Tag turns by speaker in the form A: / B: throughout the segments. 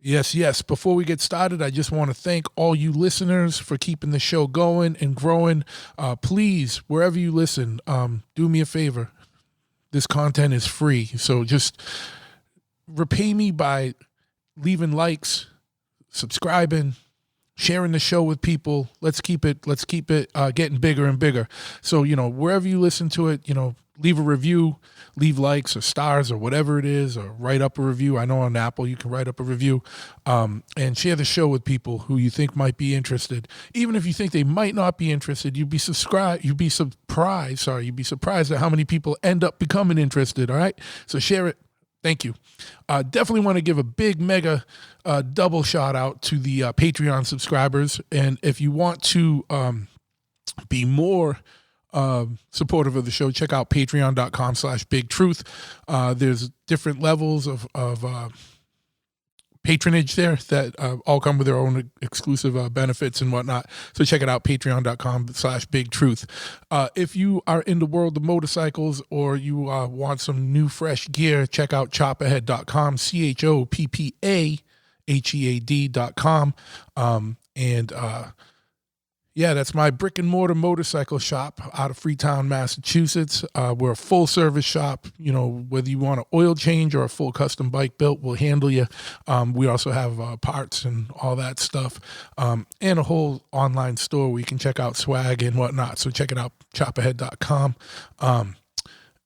A: Yes, yes. Before we get started, I just want to thank all you listeners for keeping the show going and growing. Please, wherever you listen, do me a favor. This content is free, so just repay me by leaving likes, subscribing, sharing the show with people. Let's keep it getting bigger and bigger. So, wherever you listen to it, leave a review, leave likes or stars or whatever it is, or write up a review. I know on Apple you can write up a review, and share the show with people who you think might be interested. Even if you think they might not be interested, you'd be surprised at how many people end up becoming interested. All right. So share it. Thank you. Definitely want to give a big mega double shout out to the Patreon subscribers. And if you want to be more supportive of the show, check out patreon.com/bigtruth. There's different levels of patronage there that all come with their own exclusive benefits and whatnot. So check it out, patreon.com/bigtruth. If you are in the world of motorcycles or you want some new fresh gear, check out choppahead.com, CHOPPAHEAD.com. Yeah, that's my brick and mortar motorcycle shop out of Freetown, Massachusetts. We're a full service shop. Whether you want an oil change or a full custom bike built, we'll handle you. We also have parts and all that stuff, and a whole online store where you can check out swag and whatnot. So check it out, choppahead.com.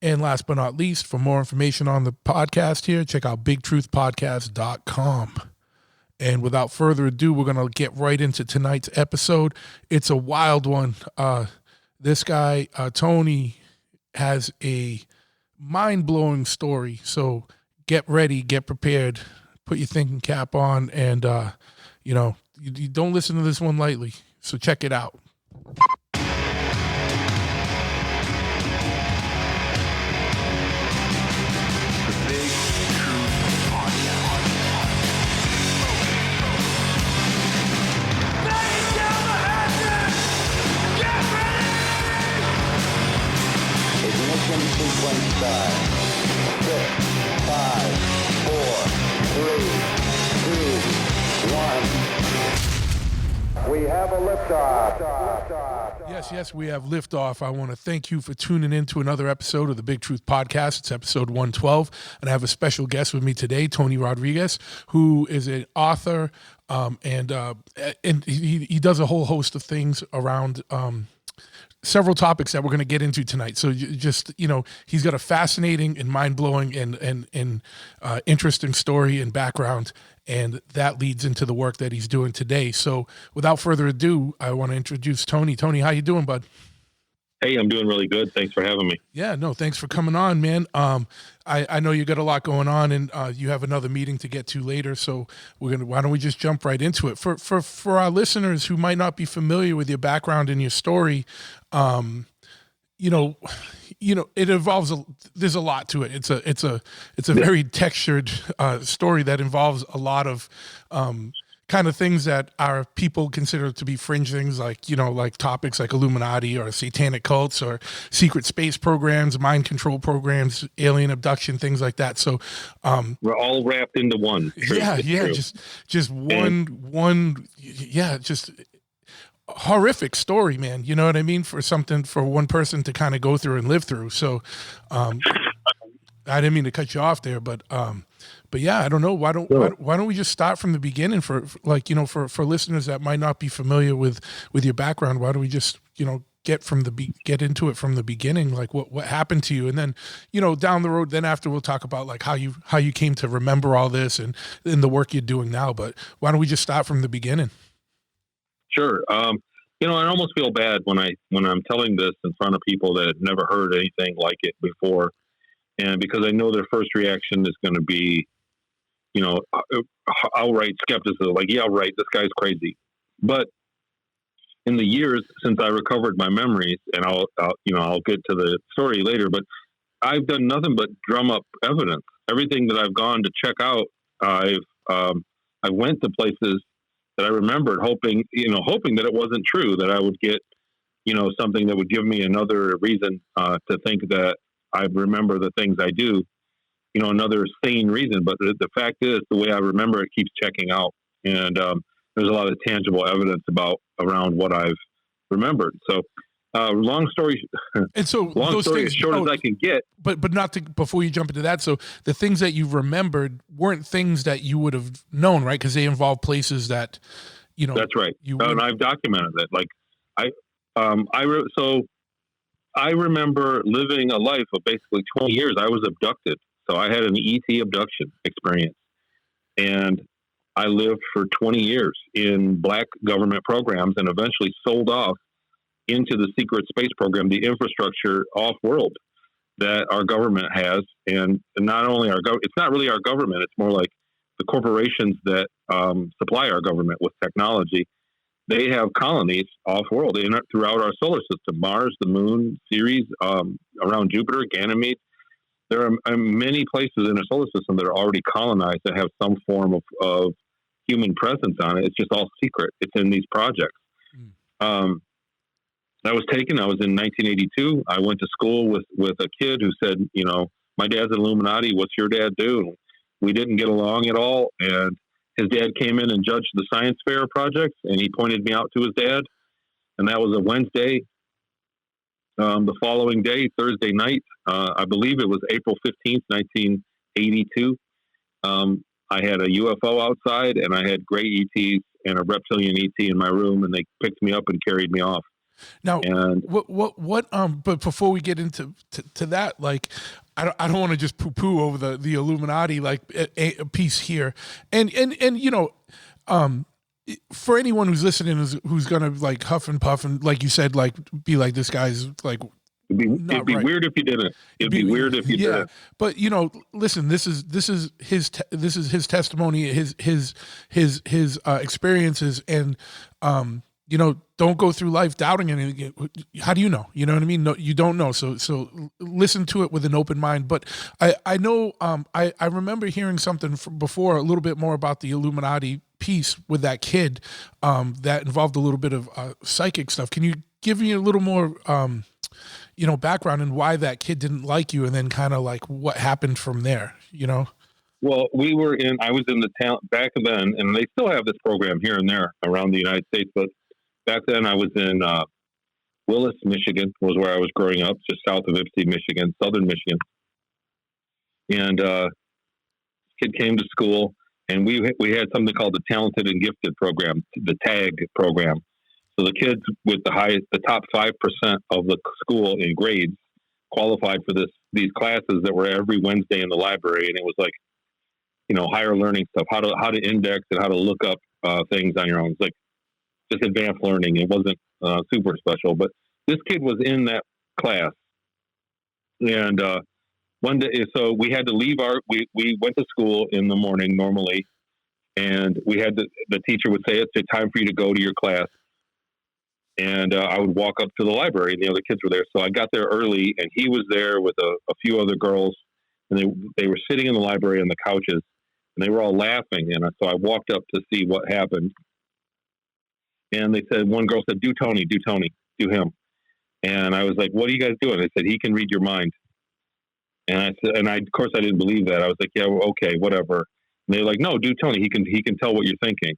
A: And last but not least, for more information on the podcast here, check out bigtruthpodcast.com. And without further ado, we're going to get right into tonight's episode. It's a wild one. This guy, Tony, has a mind-blowing story. So get ready, get prepared, put your thinking cap on, and, you don't listen to this one lightly. So check it out.
B: Sequence start. 6, 5, 4, 3, 2, 1. We have a liftoff.
A: Yes, we have liftoff. I want to thank you for tuning in to another episode of the Big Truth Podcast. It's episode 112, and I have a special guest with me today, Tony Rodrigues, who is an author, and he does a whole host of things around several topics that we're going to get into tonight. So just, he's got a fascinating and mind-blowing and interesting story and background, and that leads into the work that he's doing today. So without further ado, I want to introduce Tony. Tony, how you doing, bud?
C: Hey, I'm doing really good. Thanks for having me.
A: Yeah, no, thanks for coming on, man. I know you got a lot going on, and you have another meeting to get to later. So why don't we just jump right into it? For our listeners who might not be familiar with your background and your story, it involves there's a lot to it. It's a very textured story that involves a lot of kind of things that our people consider to be fringe things, like topics like Illuminati or satanic cults or secret space programs, mind control programs, alien abduction, things like that. So
C: we're all wrapped into one.
A: Just one just horrific story, man. You know what I mean? For one person to kind of go through and live through. So I didn't mean to cut you off there, but yeah, I don't know. Why don't we just start from the beginning for listeners that might not be familiar with your background? Why don't we just, get into it from the beginning? Like what happened to you? And then, down the road, then after we'll talk about like how you came to remember all this and the work you're doing now. But why don't we just start from the beginning?
C: Sure. I almost feel bad when I'm telling this in front of people that have never heard anything like it before. And because I know their first reaction is going to be, outright skepticism, like, yeah, right, this guy's crazy. But in the years since I recovered my memories, and I'll get to the story later, but I've done nothing but drum up evidence. Everything that I've gone to check out, I went to places that I remembered, hoping that it wasn't true, that I would get, something that would give me another reason to think that I remember the things I do. another sane reason. But the fact is, the way I remember it keeps checking out, and there's a lot of tangible evidence around what I've remembered. So, long story,
A: and so
C: long story as short as I can get.
A: But not to, before you jump into that. So the things that you remembered weren't things that you would have known, right? Because they involve places that,
C: That's right. And I've documented it. Like I remember living a life of basically 20 years. I was abducted. So I had an ET abduction experience, and I lived for 20 years in black government programs and eventually sold off into the secret space program, the infrastructure off-world that our government has. And not only it's not really our government, it's more like the corporations that supply our government with technology. They have colonies off-world throughout our solar system, Mars, the Moon, Ceres, around Jupiter, Ganymede. There are many places in our solar system that are already colonized that have some form of human presence on it. It's just all secret. It's in these projects. I was in 1982. I went to school with a kid who said, my dad's an Illuminati. What's your dad do? We didn't get along at all. And his dad came in and judged the science fair projects, and he pointed me out to his dad. And that was a Wednesday. The following day, Thursday night, I believe it was April 15th, 1982. I had a UFO outside, and I had gray ETs and a reptilian ET in my room, and they picked me up and carried me off.
A: Now, but before we get into that, like, I don't want to just poo-poo over the Illuminati, like, a piece here. And for anyone who's listening, who's going to, like, huff and puff and, like you said, like, be like, this guy's, like,
C: it'd be weird if you didn't. It'd be weird if you didn't.
A: But listen, this is his testimony, his experiences, and don't go through life doubting anything. How do you know? You know what I mean? No, you don't know. So listen to it with an open mind. But I know I remember hearing something from before, a little bit more about the Illuminati piece with that kid that involved a little bit of psychic stuff. Can you give me a little more background and why that kid didn't like you, and then kind of like what happened from there?
C: Well, I was in the talent back then, and they still have this program here and there around the United States, but back then I was in Willis, Michigan, was where I was growing up, just south of Ypsilanti, Michigan, southern Michigan. And kid came to school, and we had something called the Talented and Gifted program, the TAG program. So the kids with the top 5% of the school in grades qualified for these classes that were every Wednesday in the library, and it was like, higher learning stuff, how to index and how to look up things on your own. It's like just advanced learning. It wasn't super special, but this kid was in that class, and one day, so we had to leave we went to school in the morning normally, and the teacher would say, it's time for you to go to your class. And I would walk up to the library, and the other kids were there. So I got there early, and he was there with a few other girls, and they were sitting in the library on the couches, and they were all laughing. And so I walked up to see what happened. And they said, one girl said, do Tony, do him. And I was like, what are you guys doing? They said, he can read your mind. And I said, of course I didn't believe that. I was like, yeah, well, okay, whatever. And they're like, no, do Tony. He can tell what you're thinking.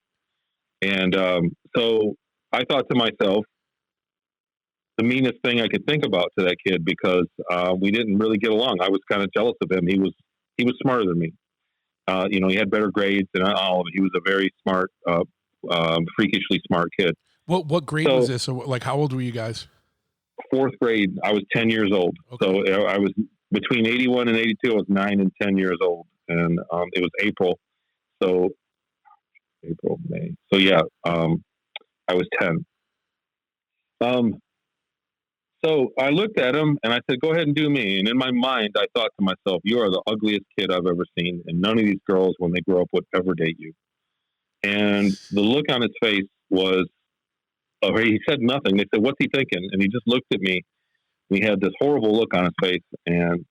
C: And so I thought to myself, the meanest thing I could think about to that kid, because we didn't really get along. I was kind of jealous of him. He was smarter than me. He had better grades and all of it. He was a very smart, freakishly smart kid.
A: What grade was this? So, like, how old were you guys?
C: Fourth grade. I was 10 years old. Okay. So I was between 81 and 82. I was 9 and 10 years old, and it was April. So April, May. So yeah. I was 10. So I looked at him and I said, go ahead and do me. And in my mind, I thought to myself, you are the ugliest kid I've ever seen. And none of these girls, when they grow up, would ever date you. And the look on his face was, he said nothing. They said, what's he thinking? And he just looked at me. And he had this horrible look on his face. And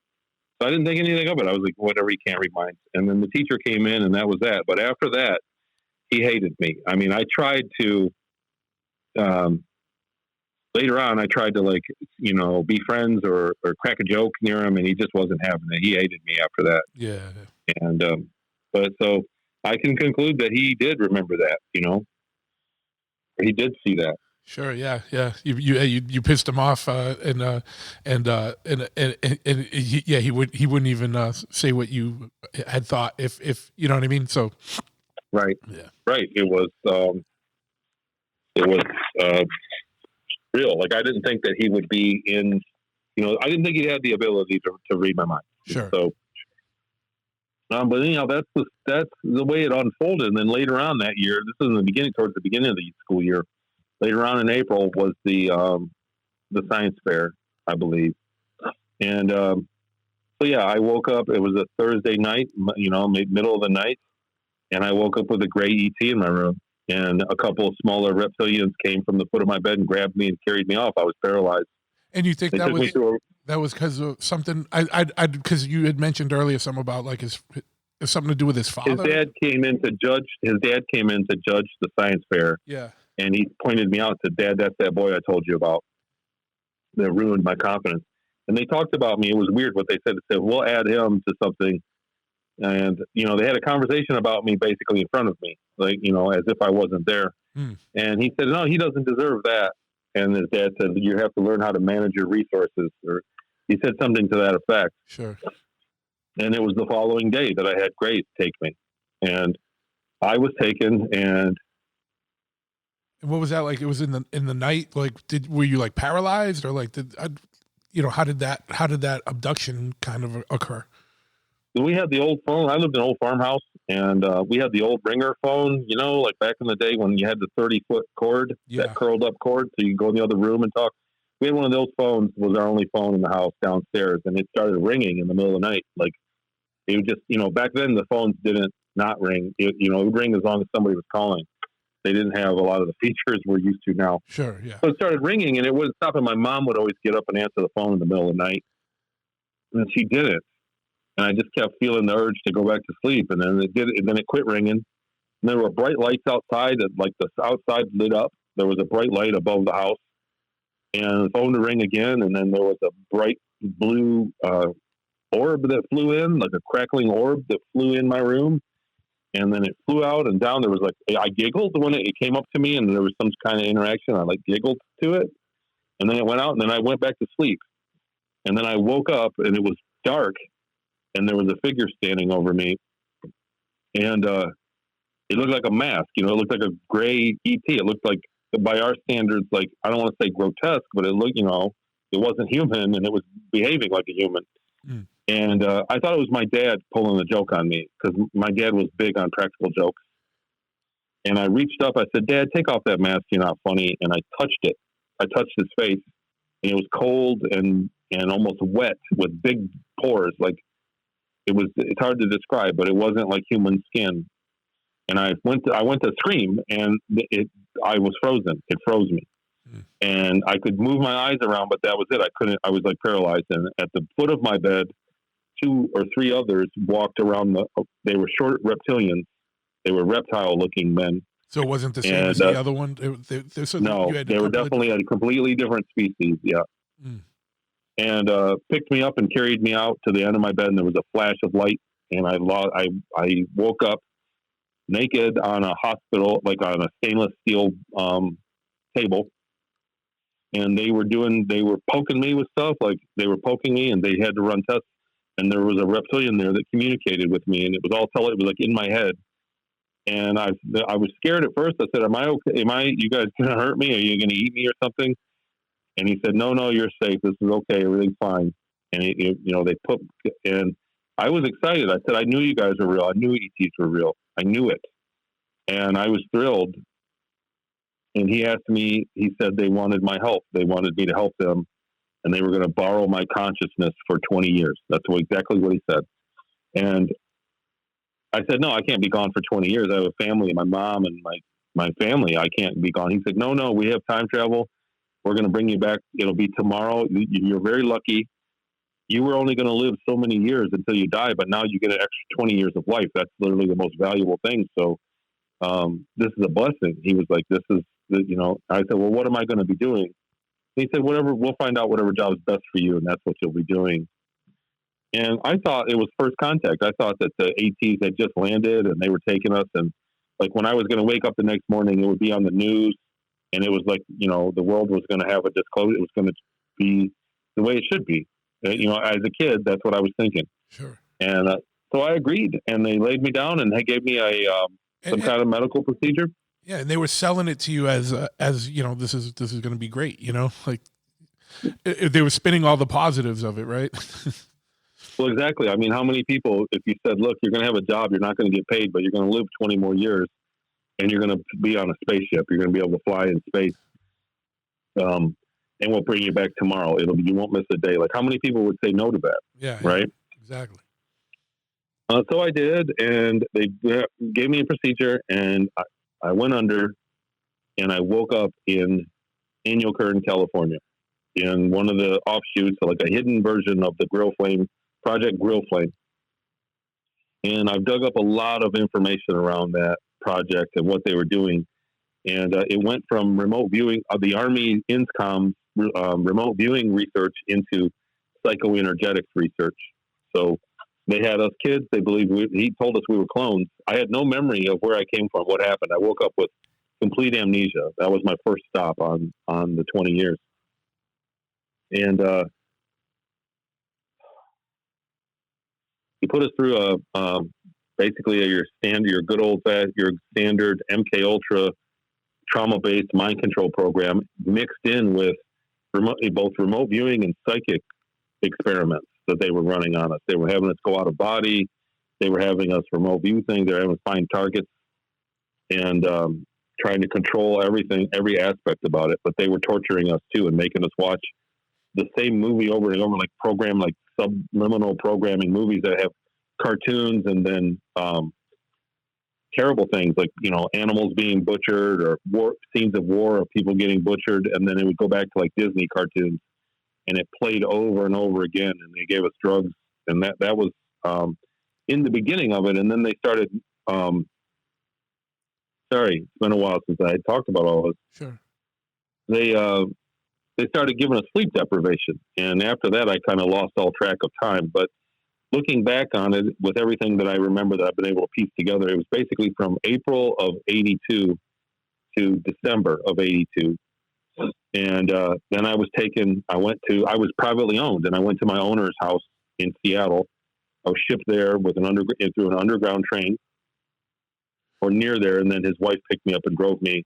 C: so I didn't think anything of it. I was like, whatever, he can't read minds. And then the teacher came in, and that was that. But after that, he hated me. I mean, I tried to later on, I tried to be friends or crack a joke near him, and he just wasn't having it. He hated me after that.
A: Yeah.
C: And but so I can conclude that he did remember that. He did see that.
A: Sure. Yeah. Yeah. You pissed him off, and he wouldn't even say what you had thought if you know what I mean. So.
C: Right.
A: Yeah.
C: Right. It was real. Like, I didn't think that he would be in. I didn't think he had the ability to read my mind.
A: Sure.
C: So. But that's the way it unfolded. And then later on that year, this is towards the beginning of the school year. Later on in April was the science fair, I believe. And so yeah, I woke up. It was a Thursday night, middle of the night, and I woke up with a gray ET in my room. And a couple of smaller reptilians came from the foot of my bed and grabbed me and carried me off. I was paralyzed.
A: And you think that was because of something? Because you had mentioned earlier something about like something to do with his father.
C: His dad came in to judge the science fair.
A: Yeah.
C: And he pointed me out to Dad. That's that boy I told you about that ruined my confidence. And they talked about me. It was weird what they said. They said, we'll add him to something. And, they had a conversation about me basically in front of me, like, as if I wasn't there. And he said, no, he doesn't deserve that. And his dad said, you have to learn how to manage your resources. Or he said something to that effect.
A: Sure.
C: And it was the following day that I had Grace take me. And I was taken, and
A: what was that like? It was in the night. Like, were you like paralyzed, or like how did that abduction kind of occur?
C: We had the old phone. I lived in an old farmhouse, and we had the old ringer phone. Like back in the day when you had the 30-foot cord, that curled up cord, so you could go in the other room and talk. We had one of those phones. Was our only phone in the house downstairs, and it started ringing in the middle of the night. Like, it would just, back then the phones didn't not ring. It would ring as long as somebody was calling. They didn't have a lot of the features we're used to now.
A: Sure, yeah.
C: So it started ringing, and it wouldn't stop. And my mom would always get up and answer the phone in the middle of the night, and she didn't. And I just kept feeling the urge to go back to sleep. And then it did. And then it quit ringing. And there were bright lights outside. Like the outside lit up. There was a bright light above the house, and the phone to ring again. And then there was a bright blue orb that flew in, like a crackling orb that flew in my room. And then it flew out and down. There was I giggled when it came up to me, and there was some kind of interaction. I giggled to it, and then it went out, and then I went back to sleep. And then I woke up, and it was dark, and there was a figure standing over me, and it looked like a mask. It looked like a gray ET. It looked like, by our standards, like, I don't want to say grotesque, but it looked, it wasn't human, and it was behaving like a human. Mm. And I thought it was my dad pulling a joke on me, because my dad was big on practical jokes. And I reached up. I said, Dad, take off that mask. You're not funny. And I touched it. I touched his face, and it was cold and almost wet with big pores. Like, it's hard to describe, but it wasn't like human skin. And I went to scream, and I was frozen. It froze me. And I could move my eyes around, but that was it. I was like paralyzed. And at the foot of my bed, 2 or 3 others walked around they were short reptilians. They were reptile looking men. So it wasn't the same as the other one? No, they were definitely a completely different species. Yeah. Mm. And picked me up and carried me out to the end of my bed. And there was a flash of light. And I woke up naked on a hospital, like on a stainless steel table. And they were poking me with stuff. Like, they were poking me, and they had to run tests. And there was a reptilian there that communicated with me, and it was like in my head. And I was scared at first. I said, "Am I okay? You guys gonna hurt me? Are you gonna eat me or something?" And he said, "No, you're safe. This is okay. Everything's fine." And they put, and I was excited. I said, "I knew you guys were real. I knew ETs were real. I knew it." And I was thrilled. And he asked me, he said they wanted my help. They wanted me to help them, and they were going to borrow my consciousness for 20 years. That's exactly what he said. And I said, "No, I can't be gone for 20 years. I have a family, my mom and my family. I can't be gone." He said, No, we have time travel. We're going to bring you back. It'll be tomorrow. You're very lucky. You were only going to live so many years until you die, but now you get an extra 20 years of life. That's literally the most valuable thing. So this is a blessing. He was like, I said, "Well, what am I going to be doing?" He said, whatever, we'll find out whatever job is best for you, and that's what you'll be doing. And I thought it was first contact. I thought that the ATs had just landed and they were taking us. And like when I was going to wake up the next morning, it would be on the news. And it was like, you know, the world was going to have a disclosure. It was going to be the way it should be. You know, as a kid, that's what I was thinking.
A: Sure.
C: And so I agreed. And they laid me down and they gave me some kind of medical procedure.
A: Yeah, and they were selling it to you as you know, this is going to be great. You know, like they were spinning all the positives of it, right?
C: Well, exactly. I mean, how many people, if you said, look, you're going to have a job, you're not going to get paid, but you're going to live 20 more years and you're going to be on a spaceship. You're going to be able to fly in space. And we'll bring you back tomorrow. You won't miss a day. Like how many people would say no to that?
A: Yeah.
C: Right.
A: Exactly.
C: So I did, and they gave me a procedure and I went under and I woke up in Kern, California in one of the offshoots, like a hidden version of the Grill Flame Project Grill Flame. And I've dug up a lot of information around that project and what they were doing. And it went from remote viewing of the Army INSCOM remote viewing research into psychoenergetics research. So they had us kids. They believed he told us we were clones. I had no memory of where I came from, what happened. I woke up with complete amnesia. That was my first stop on the 20 years. And he put us through basically your standard MK Ultra trauma-based mind control program mixed in with both remote viewing and psychic experiments that they were running on us. They were having us go out of body. They were having us remote view things. They were having us find targets and trying to control everything, every aspect about it. But they were torturing us too and making us watch the same movie over and over, like subliminal programming movies that have cartoons and then terrible things like, you know, animals being butchered or scenes of war of people getting butchered. And then it would go back to like Disney cartoons and it played over and over again. And they gave us drugs. And that was in the beginning of it. And then they started, sorry, it's been a while since I had talked about all this.
A: Sure.
C: They started giving us sleep deprivation. And after that, I kind of lost all track of time. But looking back on it, with everything that I remember that I've been able to piece together, it was basically from April of 82 to December of 82. And then I was was privately owned, and I went to my owner's house in Seattle. I was shipped there through an underground train or near there. And then his wife picked me up and drove me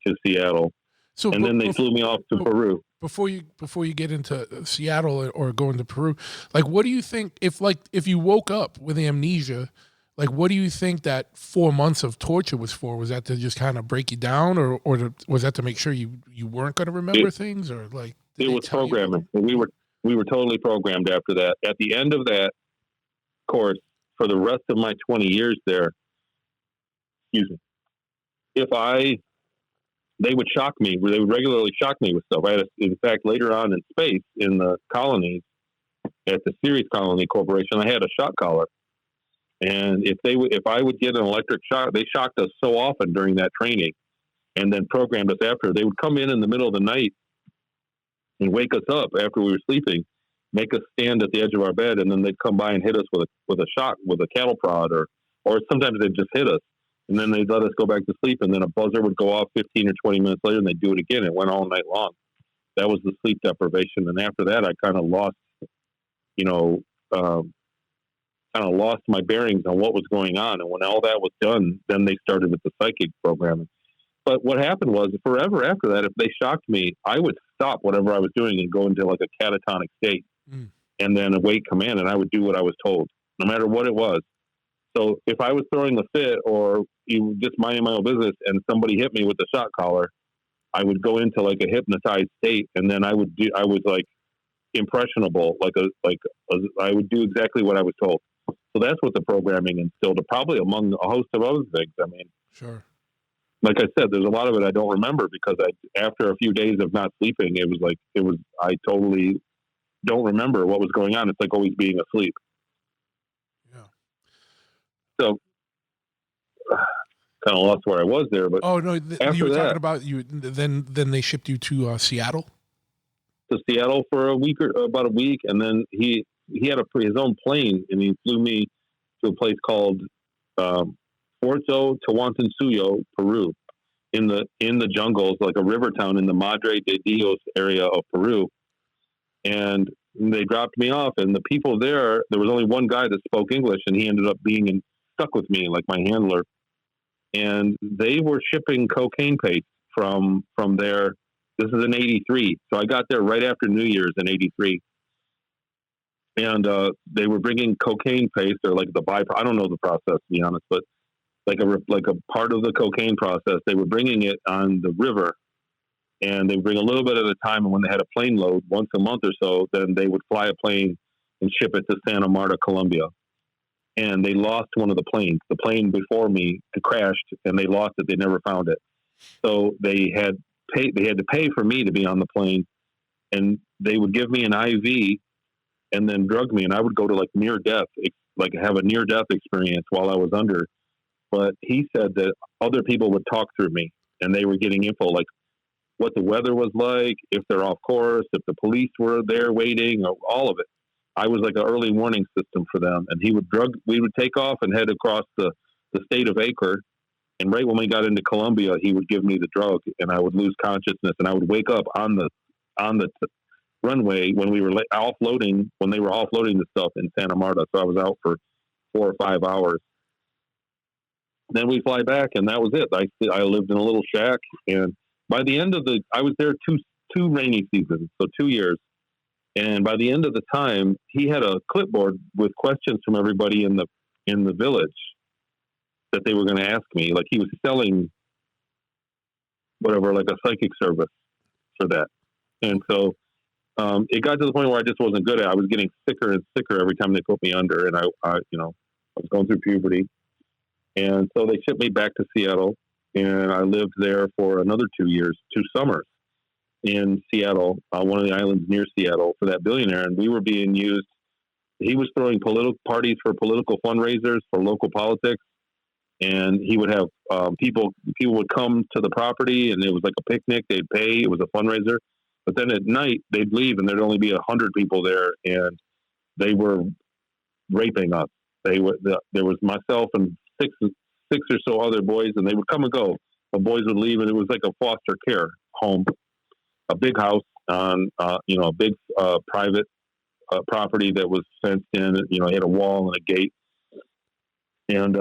C: to Seattle. So, and then they flew me off to Peru.
A: Before you get into Seattle or going to Peru, like, what do you think if you woke up with amnesia, like, what do you think that 4 months of torture was for? Was that to just kind of break you down, or was that to make sure you weren't going to remember things, or like?
C: It was programming. We were totally programmed after that. At the end of that course, for the rest of my 20 years there, they would shock me. They would regularly shock me with stuff. In fact, later on in space, in the colonies, at the Sirius Colony Corporation, I had a shock collar. And if I would get an electric shock, they shocked us so often during that training, and then programmed us after. They would come in the middle of the night and wake us up after we were sleeping, make us stand at the edge of our bed, and then they'd come by and hit us with a shock, with a cattle prod, or sometimes they'd just hit us. And then they'd let us go back to sleep, and then a buzzer would go off 15 or 20 minutes later, and they'd do it again. It went all night long. That was the sleep deprivation. And after that, I kind of lost, lost my bearings on what was going on. And when all that was done, then they started with the psychic programming. But what happened was, forever after that, if they shocked me, I would stop whatever I was doing and go into like a catatonic state, and then await command, and I would do what I was told, no matter what it was. So if I was throwing a fit or just minding my own business and somebody hit me with the shock collar, I would go into like a hypnotized state, and then I was like impressionable, I would do exactly what I was told. So that's what the programming instilled, probably among a host of other things. I mean,
A: sure.
C: Like I said, there's a lot of it I don't remember because after a few days of not sleeping, I totally don't remember what was going on. It's like always being asleep. So, kind of lost where I was there, but
A: you were talking about you. Then they shipped you to Seattle.
C: to Seattle for about a week, and then he had his own plane, and he flew me to a place called Puerto Tawantinsuyo, Peru, in the jungles, like a river town in the Madre de Dios area of Peru. And they dropped me off, and the people there was only one guy that spoke English, and he ended up being stuck with me, like my handler. And they were shipping cocaine paste from there. This is in '83, so I got there right after New Year's in '83, and they were bringing cocaine paste, or like the I don't know the process, to be honest, but like a part of the cocaine process. They were bringing it on the river, and they would bring a little bit at a time. And when they had a plane load once a month or so, then they would fly a plane and ship it to Santa Marta, Colombia. And they lost one of the planes. The plane before me crashed, and they lost it. They never found it. So they had to pay for me to be on the plane, and they would give me an IV and then drug me, and I would go to like near death, like have a near death experience while I was under. But he said that other people would talk through me, and they were getting info like what the weather was like, if they're off course, if the police were there waiting, or all of it. I was like an early warning system for them. And we would take off and head across the state of Acre. And right when we got into Colombia, he would give me the drug, and I would lose consciousness, and I would wake up on the runway when we were offloading, when they were offloading the stuff in Santa Marta. So I was out for 4 or 5 hours. Then we fly back, and that was it. I lived in a little shack, and by the end of I was there two rainy seasons, so 2 years. And by the end of the time, he had a clipboard with questions from everybody in the village that they were going to ask me. Like he was selling whatever, like a psychic service for that. And so it got to the point where I just wasn't good at it. I was getting sicker and sicker every time they put me under, and I was going through puberty. And so they shipped me back to Seattle, and I lived there for another 2 years, 2 summers in Seattle, one of the islands near Seattle, for that billionaire. And we were being used. He was throwing political parties for political fundraisers for local politics. And he would have people would come to the property, and it was like a picnic. They'd pay. It was a fundraiser. But then at night they'd leave, and there'd only be 100 people there, and they were raping us. There was myself and six or so other boys, and they would come and go. The boys would leave, and it was like a foster care home, a big house on a big private property that was fenced in. It had a wall and a gate, and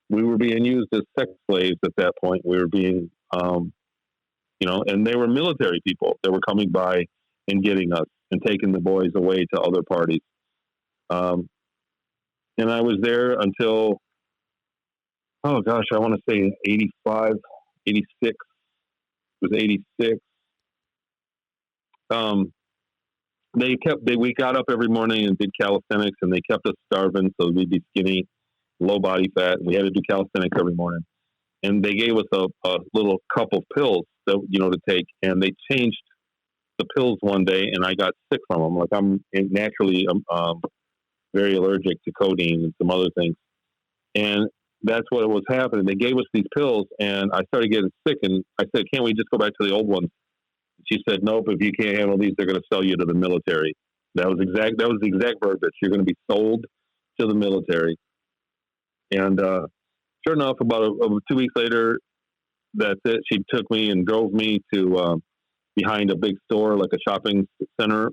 C: we were being used as sex slaves at that point. We were being, and they were military people that were coming by and getting us and taking the boys away to other parties. And I was there until, I want to say 85, 86. It was 86. We got up every morning and did calisthenics, and they kept us starving, so we'd be skinny, low body fat. We had to do calisthenics every morning, and they gave us a little cup of pills that to take, and they changed the pills one day, and I got sick from them. Like I'm naturally very allergic to codeine and some other things, and that's what was happening. They gave us these pills, and I started getting sick, and I said, "Can't we just go back to the old ones?" She said, "Nope. If you can't handle these, they're going to sell you to the military." That was the exact verbiage. You're going to be sold to the military. And sure enough, about 2 weeks later, that's it. She took me and drove me to behind a big store, like a shopping center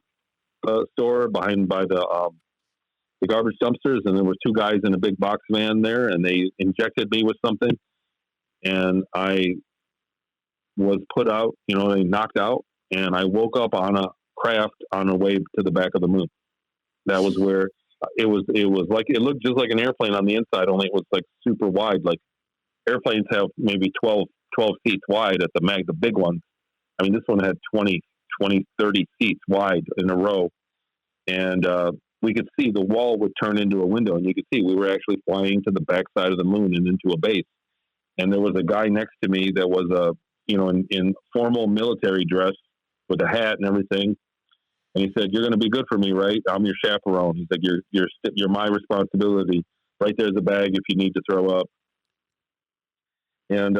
C: store, by the garbage dumpsters. And there were 2 guys in a big box van there, and they injected me with something. And I was put out, they knocked out, and I woke up on a craft on a way to the back of the moon. That was where it was like, it looked just like an airplane on the inside, only it was like super wide. Like airplanes have maybe 12 seats wide at the big ones. I mean, this one had 20, 30 seats wide in a row. And we could see the wall would turn into a window, and you could see we were actually flying to the backside of the moon and into a base. And there was a guy next to me that was in formal military dress with a hat and everything. And he said, "You're going to be good for me, right? I'm your chaperone." He's like, "You're my responsibility. Right there's a bag if you need to throw up." And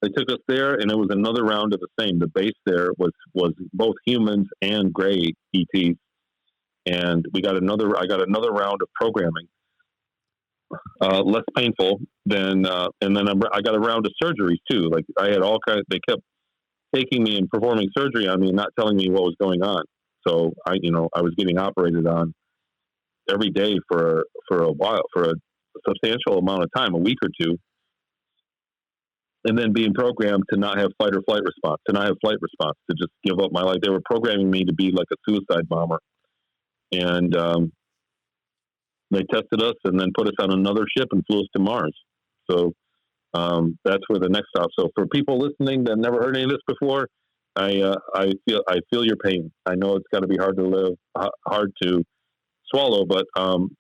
C: They took us there, and it was another round of the same. The base there was both humans and gray ETs, and I got another round of programming, less painful than, and then I got a round of surgeries too. Like I had all kinds. They kept taking me and performing surgery on me, and not telling me what was going on. So I was getting operated on every day for a while, for a substantial amount of time, a week or two. And then being programmed to not have fight or flight response, to just give up my life. They were programming me to be like a suicide bomber. And they tested us and then put us on another ship and flew us to Mars. So that's where the next stop. So for people listening that never heard any of this before, I feel your pain. I know it's got to be hard to live, hard to swallow, but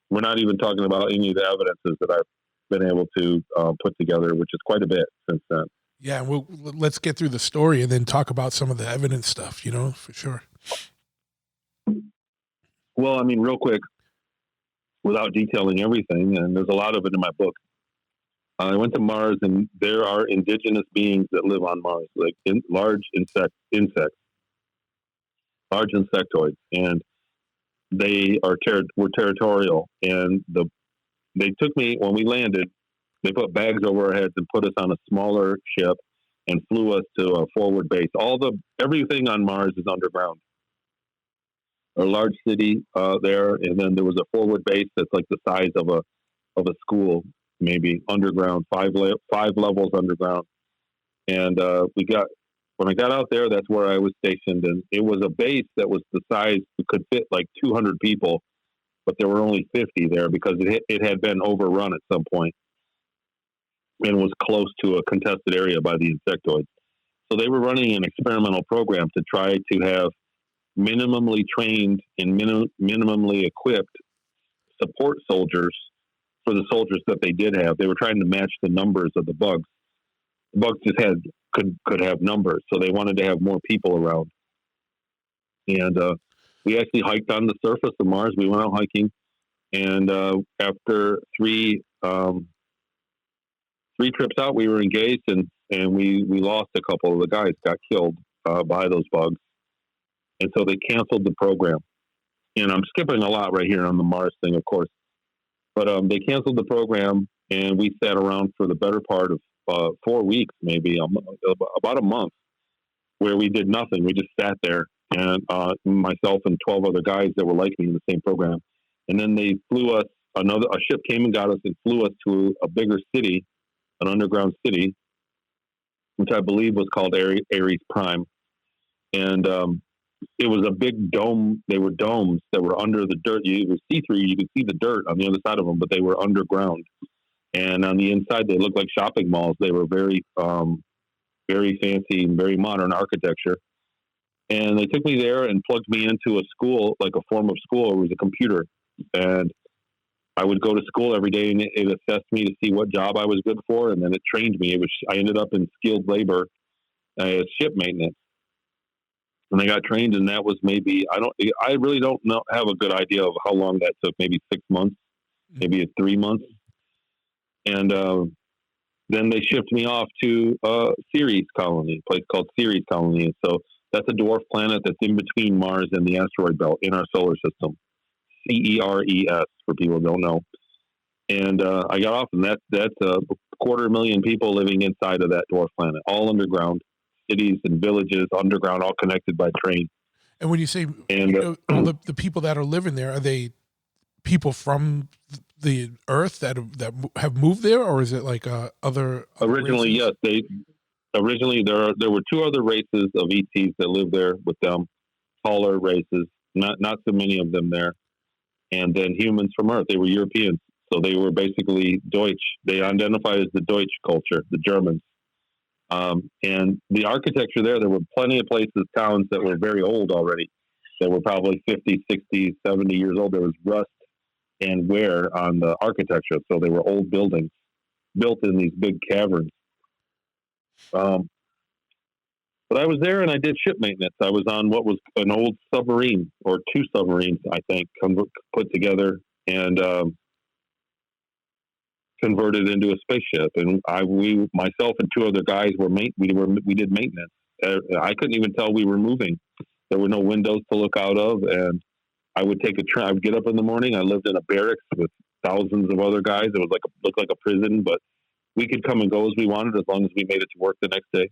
C: we're not even talking about any of the evidences that I've been able to put together, which is quite a bit since then.
A: Yeah, let's get through the story and then talk about some of the evidence stuff, for sure.
C: Well, I mean, real quick, without detailing everything, and there's a lot of it in my book, I went to Mars, and there are indigenous beings that live on Mars, like large insects, large insectoids, and they were territorial, and they took me when we landed. They put bags over our heads and put us on a smaller ship and flew us to a forward base. Everything on Mars is underground. A large city there, and then there was a forward base that's like the size of a school, maybe underground, five levels underground. And when I got out there, that's where I was stationed, and it was a base that was the size it could fit like 200 people. But there were only 50 there because it had been overrun at some point and was close to a contested area by the insectoids. So they were running an experimental program to try to have minimally trained and minimally equipped support soldiers for the soldiers that they did have. They were trying to match the numbers of the bugs. The bugs just could have numbers, so they wanted to have more people around. And we actually hiked on the surface of Mars. We went out hiking, and after three trips out, we were engaged, and we lost a couple of the guys, got killed by those bugs, and so they canceled the program. And I'm skipping a lot right here on the Mars thing, of course, but they canceled the program, and we sat around for the better part of 4 weeks, maybe about a month, where we did nothing. We just sat there. And myself and 12 other guys that were like me in the same program. And then they flew us, a ship came and got us and flew us to a bigger city, an underground city, which I believe was called Ares Prime. And it was a big dome. They were domes that were under the dirt. It was see-through. You could see the dirt on the other side of them, but they were underground. And on the inside, they looked like shopping malls. They were very, very fancy and very modern architecture. And they took me there and plugged me into a school, like a form of school. It was a computer. And I would go to school every day, and it assessed me to see what job I was good for. And then it trained me. I ended up in skilled labor as ship maintenance. And I got trained, and that was maybe, I really don't have a good idea of how long that took, maybe 6 months, maybe 3 months. And then they shipped me off to Ceres Colony, a place called Ceres Colony. And so that's a dwarf planet that's in between Mars and the asteroid belt in our solar system. CERES, for people who don't know. And I got off, and that's 250,000 people living inside of that dwarf planet, all underground, cities and villages underground, all connected by train.
A: And when you say the people that are living there, are they people from the Earth that have moved there, or is it like other
C: Originally,
A: races?
C: yes, Originally, there were two other races of ETs that lived there with them, taller races, not so many of them there, and then humans from Earth. They were Europeans, so they were basically Deutsch. They identified as the Deutsch culture, the Germans. And the architecture there were plenty of places, towns that were very old already. They were probably 50, 60, 70 years old. There was rust and wear on the architecture, so they were old buildings built in these big caverns. But I was there and I did ship maintenance. I was on what was an old submarine, or two submarines, I think, put together. And converted into a spaceship, and myself and two other guys we did maintenance. I couldn't even tell we were moving. There were no windows to look out of, and I would take a train. I would get up in the morning. I lived in a barracks with thousands of other guys. It was looked like a prison, but we could come and go as we wanted as long as we made it to work the next day.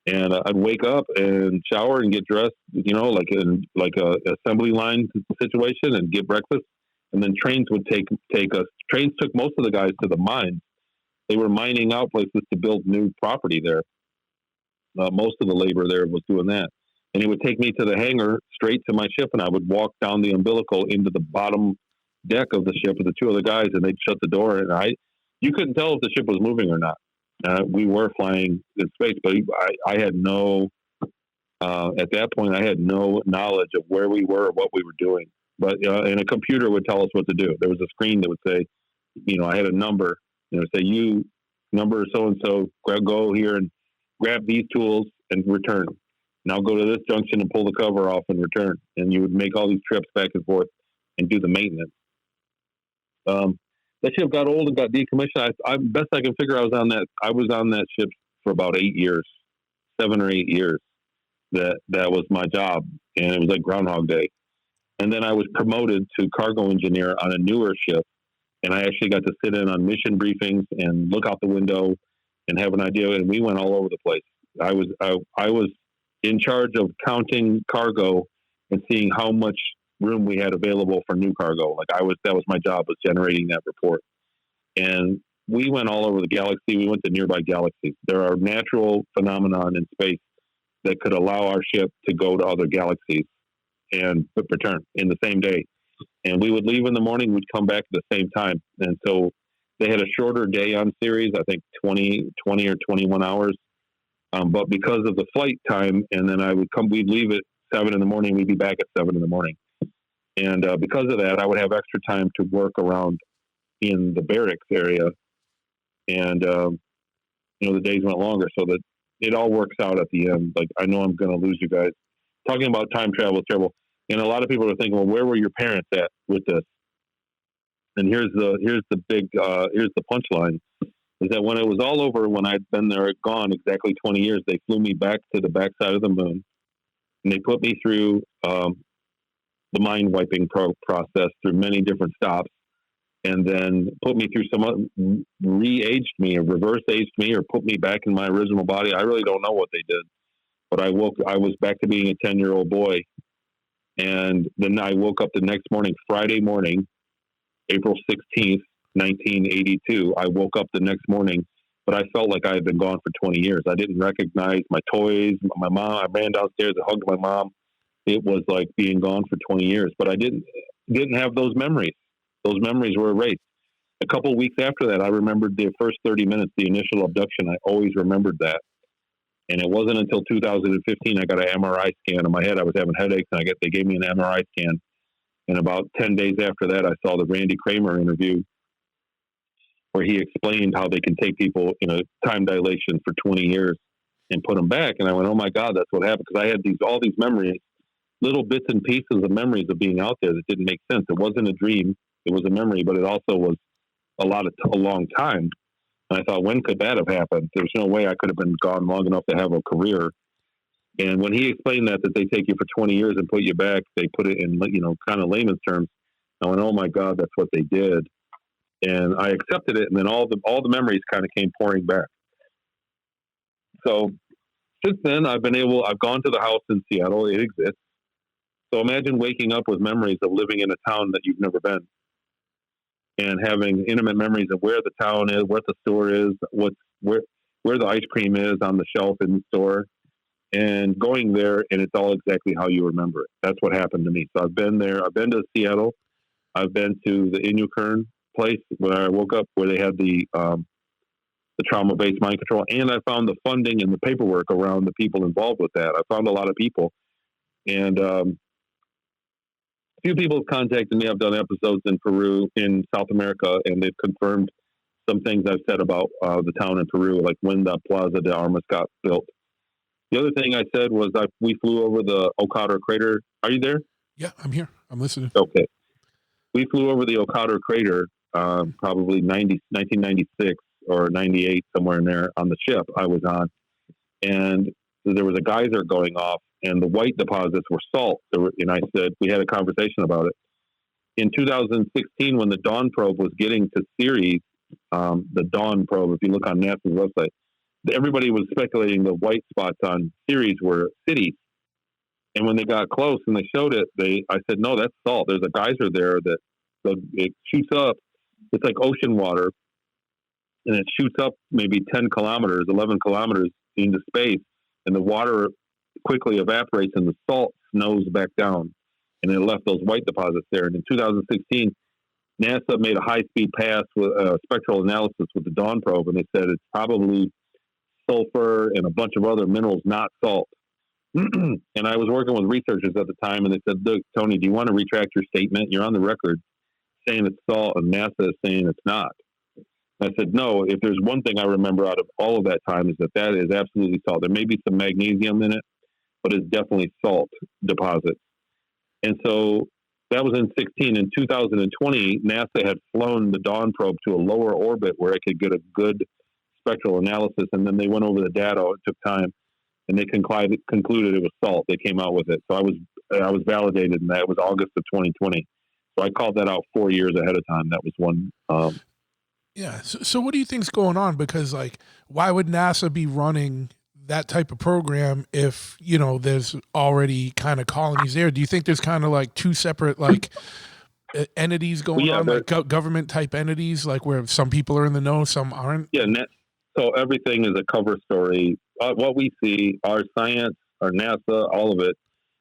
C: And I'd wake up and shower and get dressed, like a assembly line situation, and get breakfast. And then trains would take us. Trains took most of the guys to the mines. They were mining out places to build new property there. Most of the labor there was doing that. And he would take me to the hangar, straight to my ship, and I would walk down the umbilical into the bottom deck of the ship with the two other guys, and they'd shut the door. And you couldn't tell if the ship was moving or not. We were flying in space, but I had no, at that point, I had no knowledge of where we were or what we were doing. But and a computer would tell us what to do. There was a screen that would say, I had a number, say you number so-and-so, go here and grab these tools and return. Now go to this junction and pull the cover off and return. And you would make all these trips back and forth and do the maintenance. That ship got old and got decommissioned. Best I can figure, I was on that ship for about 8 years, 7 or 8 years. That was my job, and it was like Groundhog Day. And then I was promoted to cargo engineer on a newer ship, and I actually got to sit in on mission briefings and look out the window and have an idea. And we went all over the place. I was in charge of counting cargo and seeing how much room we had available for new cargo. That was my job, was generating that report. And we went all over the galaxy. We went to nearby galaxies. There are natural phenomena in space that could allow our ship to go to other galaxies and return in the same day. And we would leave in the morning, we'd come back at the same time. And so they had a shorter day on Ceres, I think 20 or 21 hours. But because of the flight time, and then we'd leave at 7 in the morning, we'd be back at 7 in the morning. And because of that, I would have extra time to work around in the barracks area. And, the days went longer, so that it all works out at the end. Like, I know I'm going to lose you guys. Talking about time travel is terrible. And a lot of people are thinking, well, where were your parents at with this? And here's the punchline, is that when it was all over, when I'd been there, gone exactly 20 years, they flew me back to the backside of the moon, and they put me through the mind wiping process through many different stops, and then put me through re-aged me or reverse-aged me or put me back in my original body. I really don't know what they did, but I was back to being a 10-year-old boy. And then I woke up the next morning, Friday morning, April 16th, 1982. I woke up the next morning, but I felt like I had been gone for 20 years. I didn't recognize my toys, my mom. I ran downstairs and hugged my mom. It was like being gone for 20 years, but I didn't have those memories. Those memories were erased. A couple of weeks after that, I remembered the first 30 minutes, the initial abduction. I always remembered that. And it wasn't until 2015 I got an MRI scan in my head. I was having headaches, and they gave me an MRI scan. And about 10 days after that, I saw the Randy Kramer interview where he explained how they can take people in a time dilation for 20 years and put them back. And I went, oh my God, that's what happened. Because I had all these memories, little bits and pieces of memories of being out there that didn't make sense. It wasn't a dream. It was a memory, but it also was a long time. And I thought, when could that have happened? There's no way I could have been gone long enough to have a career. And when he explained that they take you for 20 years and put you back, they put it in, kind of layman's terms. I went, oh my God, that's what they did. And I accepted it. And then all the memories kind of came pouring back. So since then, I've gone to the house in Seattle. It exists. So imagine waking up with memories of living in a town that you've never been, and having intimate memories of where the town is, what the store is, where the ice cream is on the shelf in the store, and going there, and it's all exactly how you remember it. That's what happened to me. So I've been there. I've been to Seattle. I've been to the Inyukern place where I woke up, where they had the trauma-based mind control, and I found the funding and the paperwork around the people involved with that. I found a lot of people, and few people have contacted me. I've done episodes in Peru, in South America, and they've confirmed some things I've said about the town in Peru, like when the Plaza de Armas got built. The other thing I said was we flew over the Okator crater. Are you there?
A: Yeah, I'm here. I'm listening.
C: Okay. We flew over the Okator crater probably 1996 or 98, somewhere in there on the ship I was on. And there was a geyser going off, and the white deposits were salt. And I said, we had a conversation about it. In 2016, when the Dawn probe was getting to Ceres, the Dawn probe, if you look on NASA's website, everybody was speculating the white spots on Ceres were cities. And when they got close and they showed it, I said, no, that's salt. There's a geyser there that it shoots up. It's like ocean water, and it shoots up maybe 10 kilometers, 11 kilometers into space, and the water quickly evaporates and the salt snows back down, and it left those white deposits there. And in 2016, NASA made a high-speed pass with spectral analysis with the Dawn probe, and they said it's probably sulfur and a bunch of other minerals, not salt. And I was working with researchers at the time, and they said, look, Tony, do you want to retract your statement? You're on the record saying it's salt, and NASA is saying it's not. I said, no, if there's one thing I remember out of all of that time is that is absolutely salt. There may be some magnesium in it, but it's definitely salt deposits. And so that was in 16. In 2020, NASA had flown the Dawn probe to a lower orbit where it could get a good spectral analysis, and then they went over the data. It took time, and they concluded it was salt. They came out with it. So I was validated in that. It was August of 2020. So I called that out 4 years ahead of time. That was one.
A: Yeah. So what do you think's going on? Because like, why would NASA be running that type of program if, there's already kind of colonies there? Do you think there's kind of like two separate like entities going on, like government type entities, like where some people are in the know, some aren't?
C: Yeah. So everything is a cover story. What we see, our science, our NASA, all of it,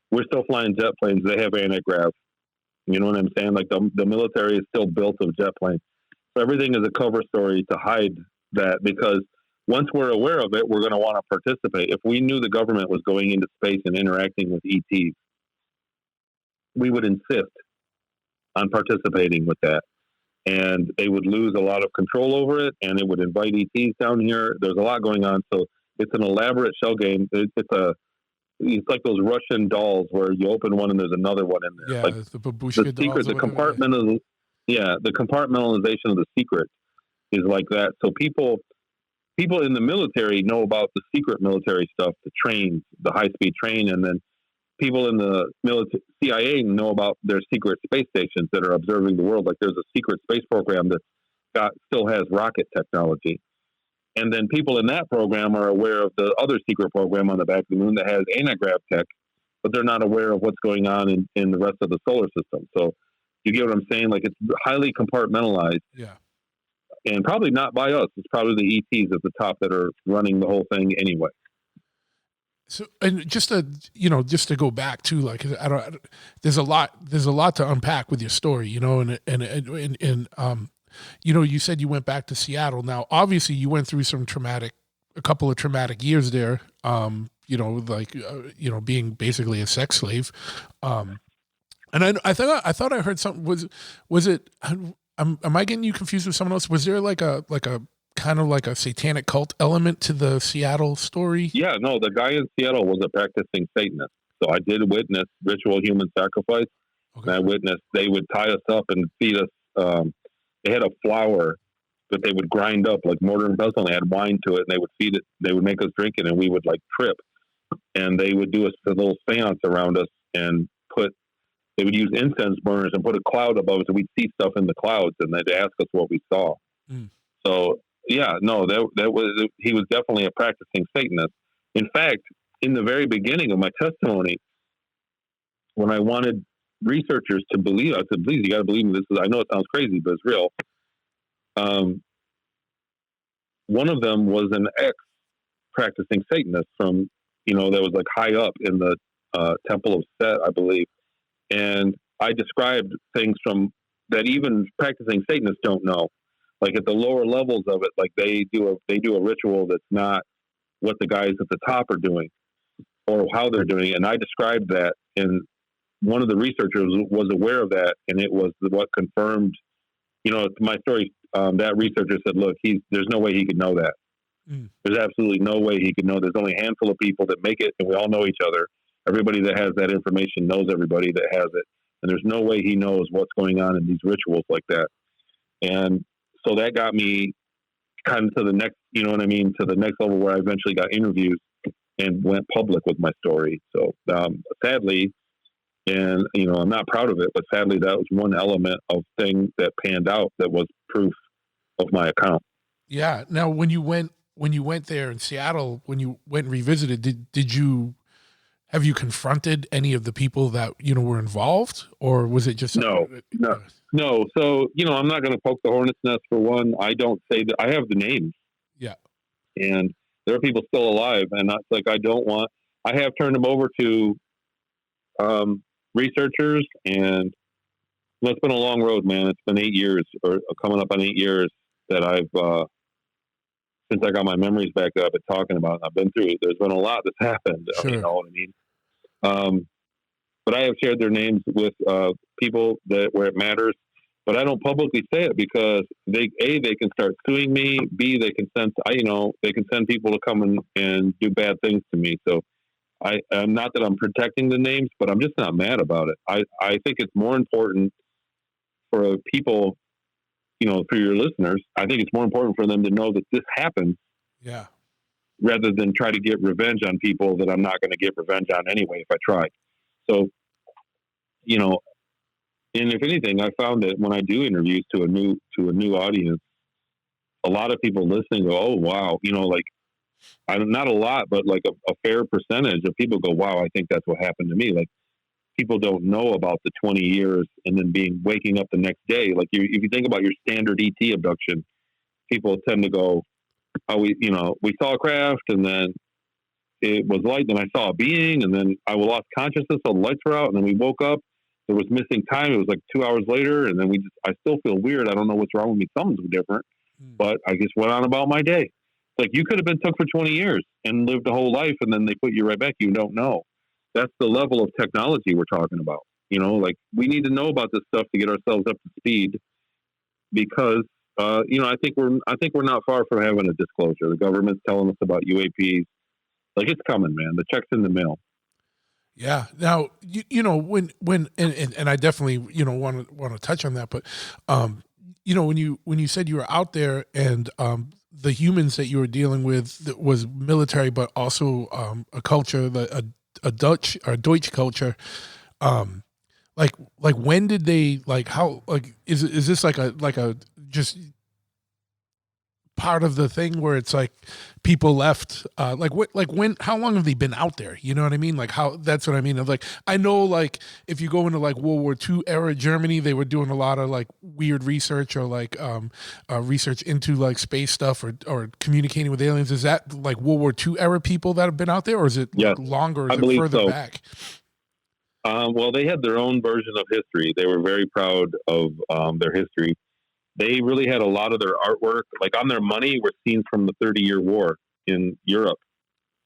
C: we're still flying jet planes. They have anti-grav. You know what I'm saying? Like the military is still built of jet planes. So everything is a cover story to hide that, because once we're aware of it, we're going to want to participate. If we knew the government was going into space and interacting with ETs, we would insist on participating with that. And they would lose a lot of control over it, and it would invite ETs down here. There's a lot going on. So it's an elaborate shell game. It's like those Russian dolls where you open one and there's another one in there.
A: Yeah,
C: like
A: the babushka
C: secret, the compartmentalization of the secret is like that. So people in the military know about the secret military stuff, the trains, the high-speed train, and then people in the CIA know about their secret space stations that are observing the world. Like there's a secret space program that still has rocket technology. And then people in that program are aware of the other secret program on the back of the moon that has anti-grav tech, but they're not aware of what's going on in the rest of the solar system. So you get what I'm saying? Like it's highly compartmentalized.
A: Yeah.
C: And probably not by us. It's probably the ETs at the top that are running the whole thing anyway.
A: So, and just to go back to like, there's a lot to unpack with your story, and you said you went back to Seattle. Now, obviously you went through a couple of traumatic years there, being basically a sex slave. And I thought I heard something, was it, am I getting you confused with someone else? Was there like a kind of like a satanic cult element to the Seattle story? Yeah,
C: no, the guy in Seattle was a practicing Satanist. So I did witness ritual human sacrifice. Okay. And I witnessed they would tie us up and feed us. They had a flour that they would grind up like mortar and pestle, and they had wine to it, and they would feed it. They would make us drink it, and we would like trip. And they would do a little seance around us and they would use incense burners and put a cloud above us, and we'd see stuff in the clouds, and they'd ask us what we saw. Mm. So, yeah, no, he was definitely a practicing Satanist. In fact, in the very beginning of my testimony, when I wanted researchers to believe, I said, please, you got to believe me. I know it sounds crazy, but it's real. One of them was an ex-practicing Satanist from, that was like high up in the Temple of Set, I believe. And I described things that even practicing Satanists don't know. Like at the lower levels of it, like they do a ritual that's not what the guys at the top are doing or how they're doing it. And I described that, and one of the researchers was aware of that, and it was what confirmed, my story. That researcher said, look, there's no way he could know that. Mm. There's absolutely no way he could know. There's only a handful of people that make it, and we all know each other. Everybody that has that information knows everybody that has it. And there's no way he knows what's going on in these rituals like that. And so that got me kind of to the next, you know what I mean, to the next level where I eventually got interviews and went public with my story. So sadly, and I'm not proud of it, but sadly that was one element of thing that panned out that was proof of my account.
A: Yeah. Now, when you went there in Seattle, when you went and revisited, have you confronted any of the people that were involved, or was it just
C: No. So I'm not going to poke the hornet's nest for one. I don't say that. I have the names.
A: Yeah.
C: And there are people still alive, and that's like I have turned them over to researchers, and it's been a long road, man. It's been 8 years, or coming up on 8 years that I've since I got my memories back that I've been talking about. I've been through. There's been a lot that's happened.
A: Sure.
C: You know what I mean? But I have shared their names with people where it matters. But I don't publicly say it because they can start suing me. B, they can send people to come and do bad things to me. So I'm not that I'm protecting the names, but I'm just not mad about it. I think it's more important for people, for your listeners. I think it's more important for them to know that this happened.
A: Yeah.
C: Rather than try to get revenge on people that I'm not going to get revenge on anyway if I try. So, and if anything, I found that when I do interviews to a new audience, a lot of people listening go, "Oh, wow," not a lot, but like a fair percentage of people go, "Wow, I think that's what happened to me." Like people don't know about the 20 years and then waking up the next day. Like if you think about your standard ET abduction, people tend to go, "Oh, we saw a craft, and then it was light, then I saw a being, and then I lost consciousness, so the lights were out, and then we woke up. There was missing time. It was like 2 hours later, and then I still feel weird. I don't know what's wrong with me. Something's different." But I just went on about my day. It's like you could have been took for 20 years and lived a whole life, and then they put you right back. You don't know. That's the level of technology we're talking about. Like we need to know about this stuff to get ourselves up to speed because, I think we're not far from having a disclosure. The government's telling us about UAPs. Like it's coming, man. The check's in the mail.
A: Yeah. Now, when I definitely want to touch on that, but when you said you were out there and the humans that you were dealing with that was military, but also a culture, a Deutsch culture. Like when did they how is this like a just part of the thing where it's like people left how long have they been out there, you know what I mean, that's what I mean. I know if you go into World War II era Germany, they were doing a lot of weird research or research into space stuff or communicating with aliens. Is that World War II era people that have been out there, or is it longer, or is it further back?
C: Well, they had their own version of history. They were very proud of their history. They really had a lot of their artwork, on their money, were scenes from the 30-Year War in Europe.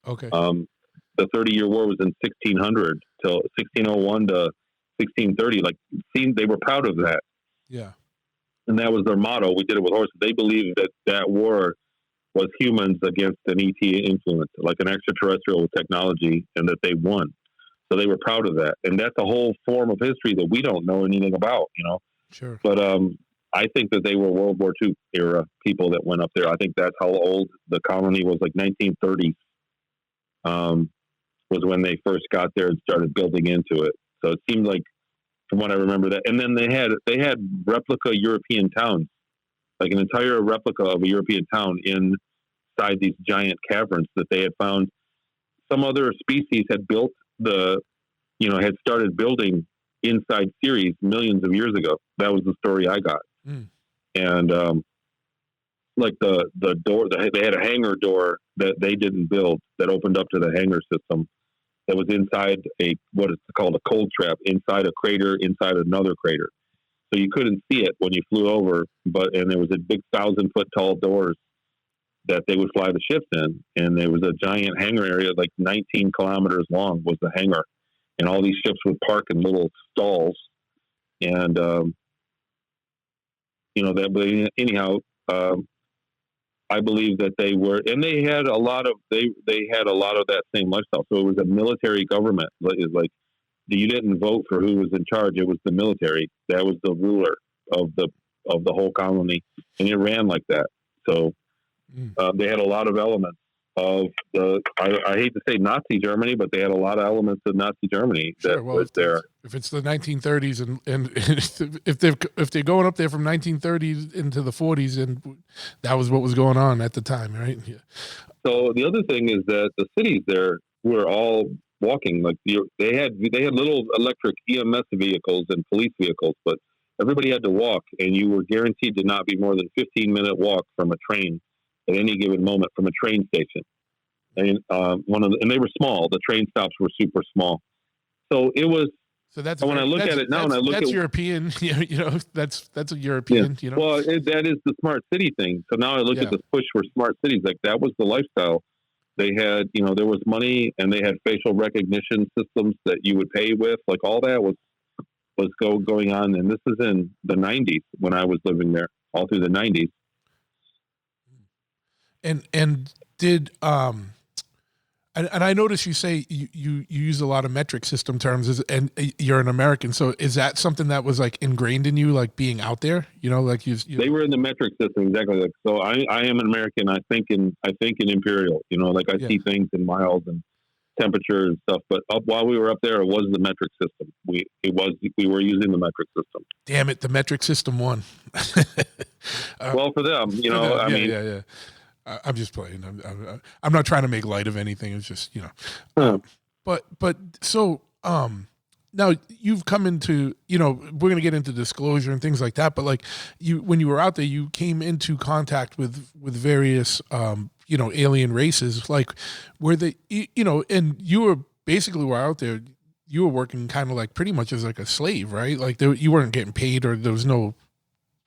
A: Okay.
C: The 30-Year War was in 1600 till 1601 to 1630. They were proud of that.
A: Yeah.
C: And that was their motto. We did it with horses. They believed that war was humans against an ET influence, like an extraterrestrial with technology, and that they won. So they were proud of that. And that's a whole form of history that we don't know anything about,
A: Sure.
C: But I think that they were World War II era people that went up there. I think that's how old the colony was, 1930s was when they first got there and started building into it. So it seemed like, from what I remember, that. And then they had replica European towns, an entire replica of a European town inside these giant caverns that they had found. Some other species had built had started building inside Ceres millions of years ago. That was the story I got. And the door, they had a hangar door that they didn't build that opened up to the hangar system that was inside what is called a cold trap, inside a crater, inside another crater. So you couldn't see it when you flew over, and there was a big 1,000-foot tall doors that they would fly the ships in. And there was a giant hangar area, 19 kilometers long was the hangar. And all these ships would park in little stalls. And, I believe that they were, and they had a lot of that same lifestyle. So it was a military government. You didn't vote for who was in charge. It was the military. That was the ruler of of the whole colony, and it ran like that. So they had a lot of elements of I hate to say Nazi Germany, but they had a lot of elements of Nazi Germany that was there.
A: If it's the 1930s and if they're going up there from 1930s into the 40s, and that was what was going on at the time, right? Yeah.
C: So the other thing is that the cities there were all walking. Like they had little electric EMS vehicles and police vehicles, but everybody had to walk, and you were guaranteed to not be more than 15-minute walk from a train at any given moment from a train station. And and they were small. The train stops were super small. So it was.
A: So that's
C: when I look at it now, and I look at
A: European. That's a European.
C: Yeah. Well, that is the smart city thing. So now I look at this push for smart cities. Like that was the lifestyle. They had, there was money, and they had facial recognition systems that you would pay with. Like all that was going on. And this is in the 90s when I was living there, all through the 90s.
A: And did and I noticed you say you use a lot of metric system terms, and you're an American. So is that something that was like ingrained in you, like being out there? Like they
C: were in the metric system exactly. Like, so I am an American. I think in imperial. Like I see things in miles and temperature and stuff. But while we were up there, it was the metric system. We were using the metric system.
A: Damn it, the metric system won.
C: Well, for them, I mean.
A: Yeah. I'm just playing. I'm not trying to make light of anything. It's just, but so, now you've come into, we're going to get into disclosure and things like that, but like when you were out there, you came into contact with various, alien races, like where they, and you were basically out there, you were working kind of like pretty much as like a slave, right? Like you weren't getting paid, or there was no.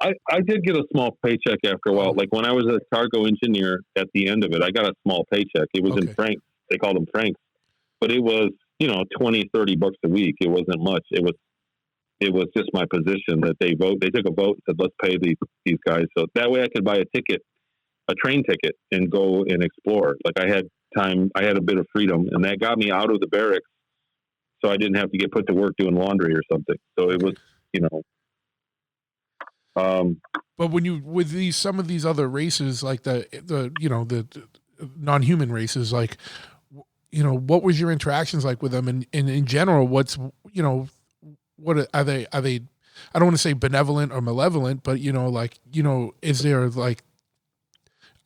C: I did get a small paycheck after a while. Like when I was a cargo engineer at the end of it, I got a small paycheck. It was in francs. They called them francs. But it was, $20-$30 a week. It wasn't much. It was just my position that they took a vote and said, let's pay these guys. So that way I could buy a train ticket and go and explore. Like I had time, I had a bit of freedom, and that got me out of the barracks. So I didn't have to get put to work doing laundry or something. So it was,
A: but when you with some of these other races, like the non-human races, like what was your interactions like with them, and in general, what are they? I don't want to say benevolent or malevolent, but is there like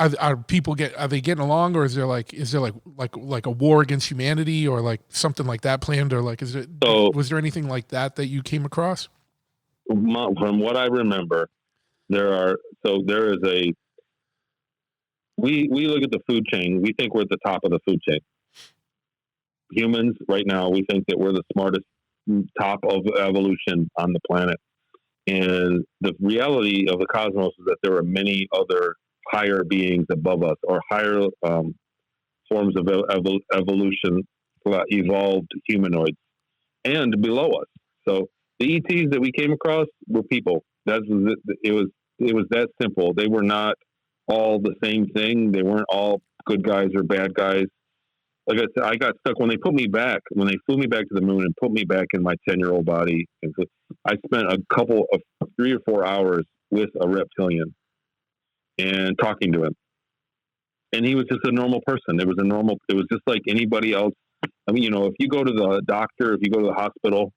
A: are people are they getting along, or is there like a war against humanity, or like something like that planned, or like was there anything like that you came across?
C: From what I remember, we look at the food chain. We think we're at the top of the food chain. Humans right now, we think that we're the smartest top of evolution on the planet. And the reality of the cosmos is that there are many other higher beings above us, or higher forms of evolution, evolved humanoids, and below us. So the ETs that we came across were people. It was that simple. They were not all the same thing. They weren't all good guys or bad guys. Like I said, I got stuck when they flew me back to the moon and put me back in my 10-year-old body. And so I spent a couple of 3 or 4 hours with a reptilian and talking to him. And he was just a normal person. It was just like anybody else. I mean, if you go to the doctor, if you go to the hospital,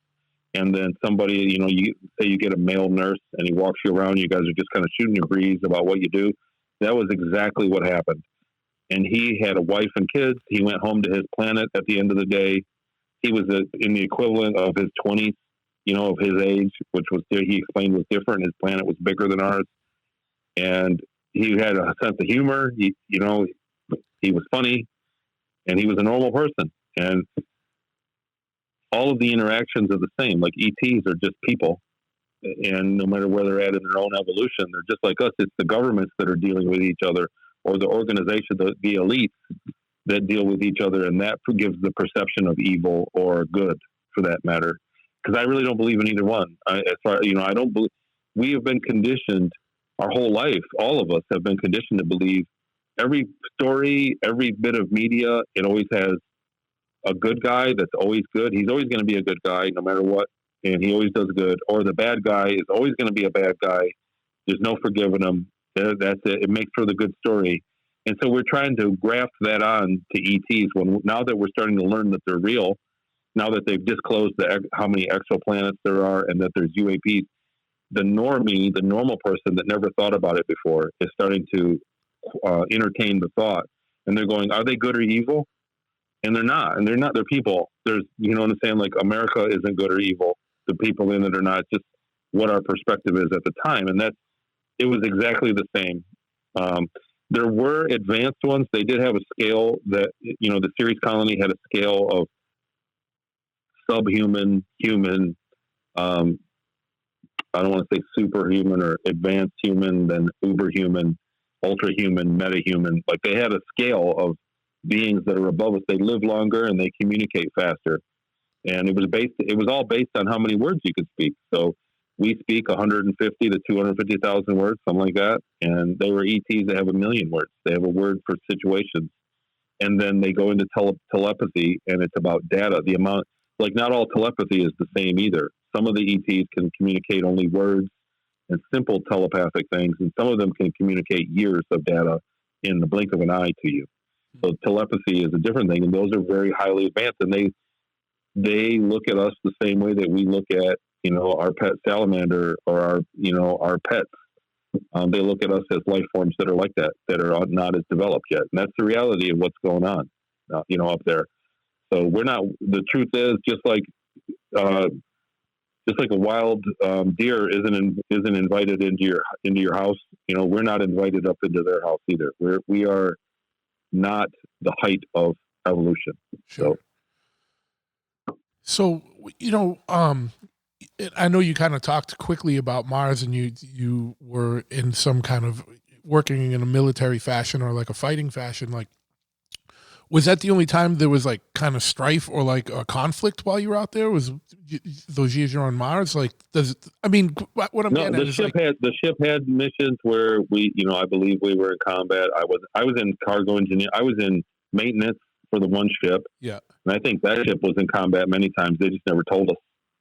C: and then somebody, you say you get a male nurse and he walks you around, you guys are just kind of shooting your breeze about what you do. That was exactly what happened. And he had a wife and kids. He went home to his planet at the end of the day. He was in the equivalent of his 20s, of his age, which he explained was different. His planet was bigger than ours. And he had a sense of humor. He was funny, and he was a normal person. And all of the interactions are the same. Like ETs are just people, and no matter where they're at in their own evolution, they're just like us. It's the governments that are dealing with each other, or the organization, the elites that deal with each other, and that gives the perception of evil or good, for that matter. Because I really don't believe in either one. I don't believe. We have been conditioned our whole life. All of us have been conditioned to believe every story, every bit of media. It always has a good guy that's always good. He's always going to be a good guy no matter what, and he always does good. Or the bad guy is always going to be a bad guy, There's no forgiving them. That's it. It makes for the good story. And so we're trying to graft that on to ETs now that we're starting to learn that they're real, now that they've disclosed how many exoplanets there are and that there's UAPs. The normie, the normal person that never thought about it before, is starting to entertain the thought. And they're going, are they good or evil? And they're not. And they're not. They're people. There's, you know what I'm saying? Like, America isn't good or evil. The people in it are not. Just what our perspective is at the time. And it was exactly the same. There were advanced ones. They did have a scale that, the Ceres colony had a scale of subhuman, human, I don't want to say superhuman or advanced human, then uberhuman, ultrahuman, metahuman. Like, they had a scale of beings that are above us. They live longer and they communicate faster. And it was all based on how many words you could speak. So we speak 150 to 250,000 words, something like that. And they were ETs that have 1 million words. They have a word for situations. And then they go into telepathy, and it's about data. The amount, like, not all telepathy is the same either. Some of the ETs can communicate only words and simple telepathic things, and some of them can communicate years of data in the blink of an eye to you. So telepathy is a different thing, and those are very highly advanced, and they look at us the same way that we look at, our pet salamander or our pets. They look at us as life forms that are like that are not as developed yet. And that's the reality of what's going on, up there. So we're not, the truth is, just like a wild deer isn't invited into your house, we're not invited up into their house either. We are not the height of evolution.
A: Sure. So, I know you kind of talked quickly about Mars, and you were in some kind of working in a military fashion or like a fighting fashion. Like, was that the only time there was like kind of strife or like a conflict while you were out there? Was those years you're on Mars? Like, what I'm getting at is
C: the ship had missions where I believe we were in combat. I was in cargo engineer. I was in maintenance for the one ship.
A: Yeah.
C: And I think that ship was in combat many times. They just never told us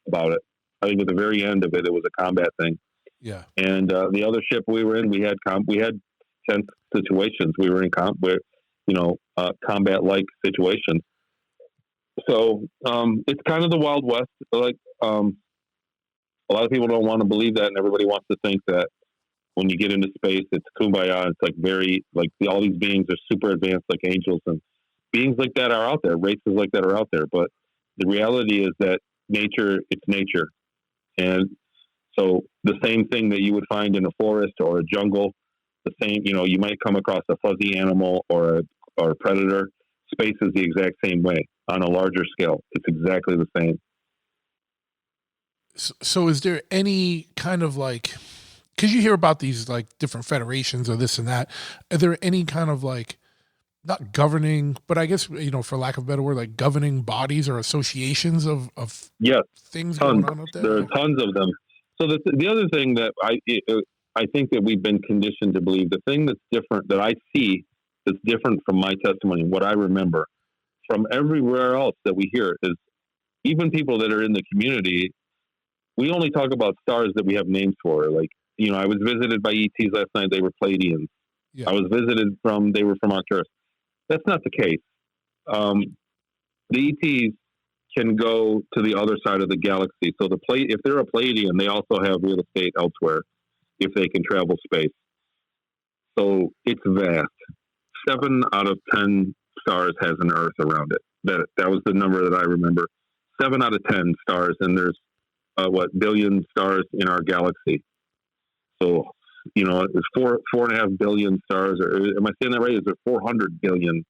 C: about it. I think at the very end of it was a combat thing.
A: Yeah. And
C: the other ship we were in, we had tense situations. We were in combat-like situations. So it's kind of the Wild West. Like, a lot of people don't want to believe that, and everybody wants to think that when you get into space, it's kumbaya. It's like all these beings are super advanced, like angels, and beings like that are out there. Races like that are out there. But the reality is that it's nature. And so the same thing that you would find in a forest or a jungle, the same, you might come across a fuzzy animal or a predator. Space is the exact same way on a larger scale. It's exactly the same.
A: So is there any kind of like, because you hear about these like different federations or this and that, are there any kind of like, not governing, but I guess, for lack of a better word, like governing bodies or associations of
C: yes,
A: things
C: tons.
A: going on up there?
C: There are tons of them. So the other thing that I think that we've been conditioned to believe, the thing that's different that I see that's different from my testimony, what I remember from everywhere else that we hear, is even people that are in the community, we only talk about stars that we have names for. Like, I was visited by ETs last night. They were Pleiadians. Yeah. I was visited they were from Arcturus. That's not the case. The ETs can go to the other side of the galaxy. So if they're a Pleiadian, they also have real estate elsewhere if they can travel space. So it's vast. 7 out of 10 stars has an Earth around it. That was the number that I remember. 7 out of 10 stars, and there's billion stars in our galaxy. So it's 4.5 billion stars, or am I saying that right? Is there 400 billion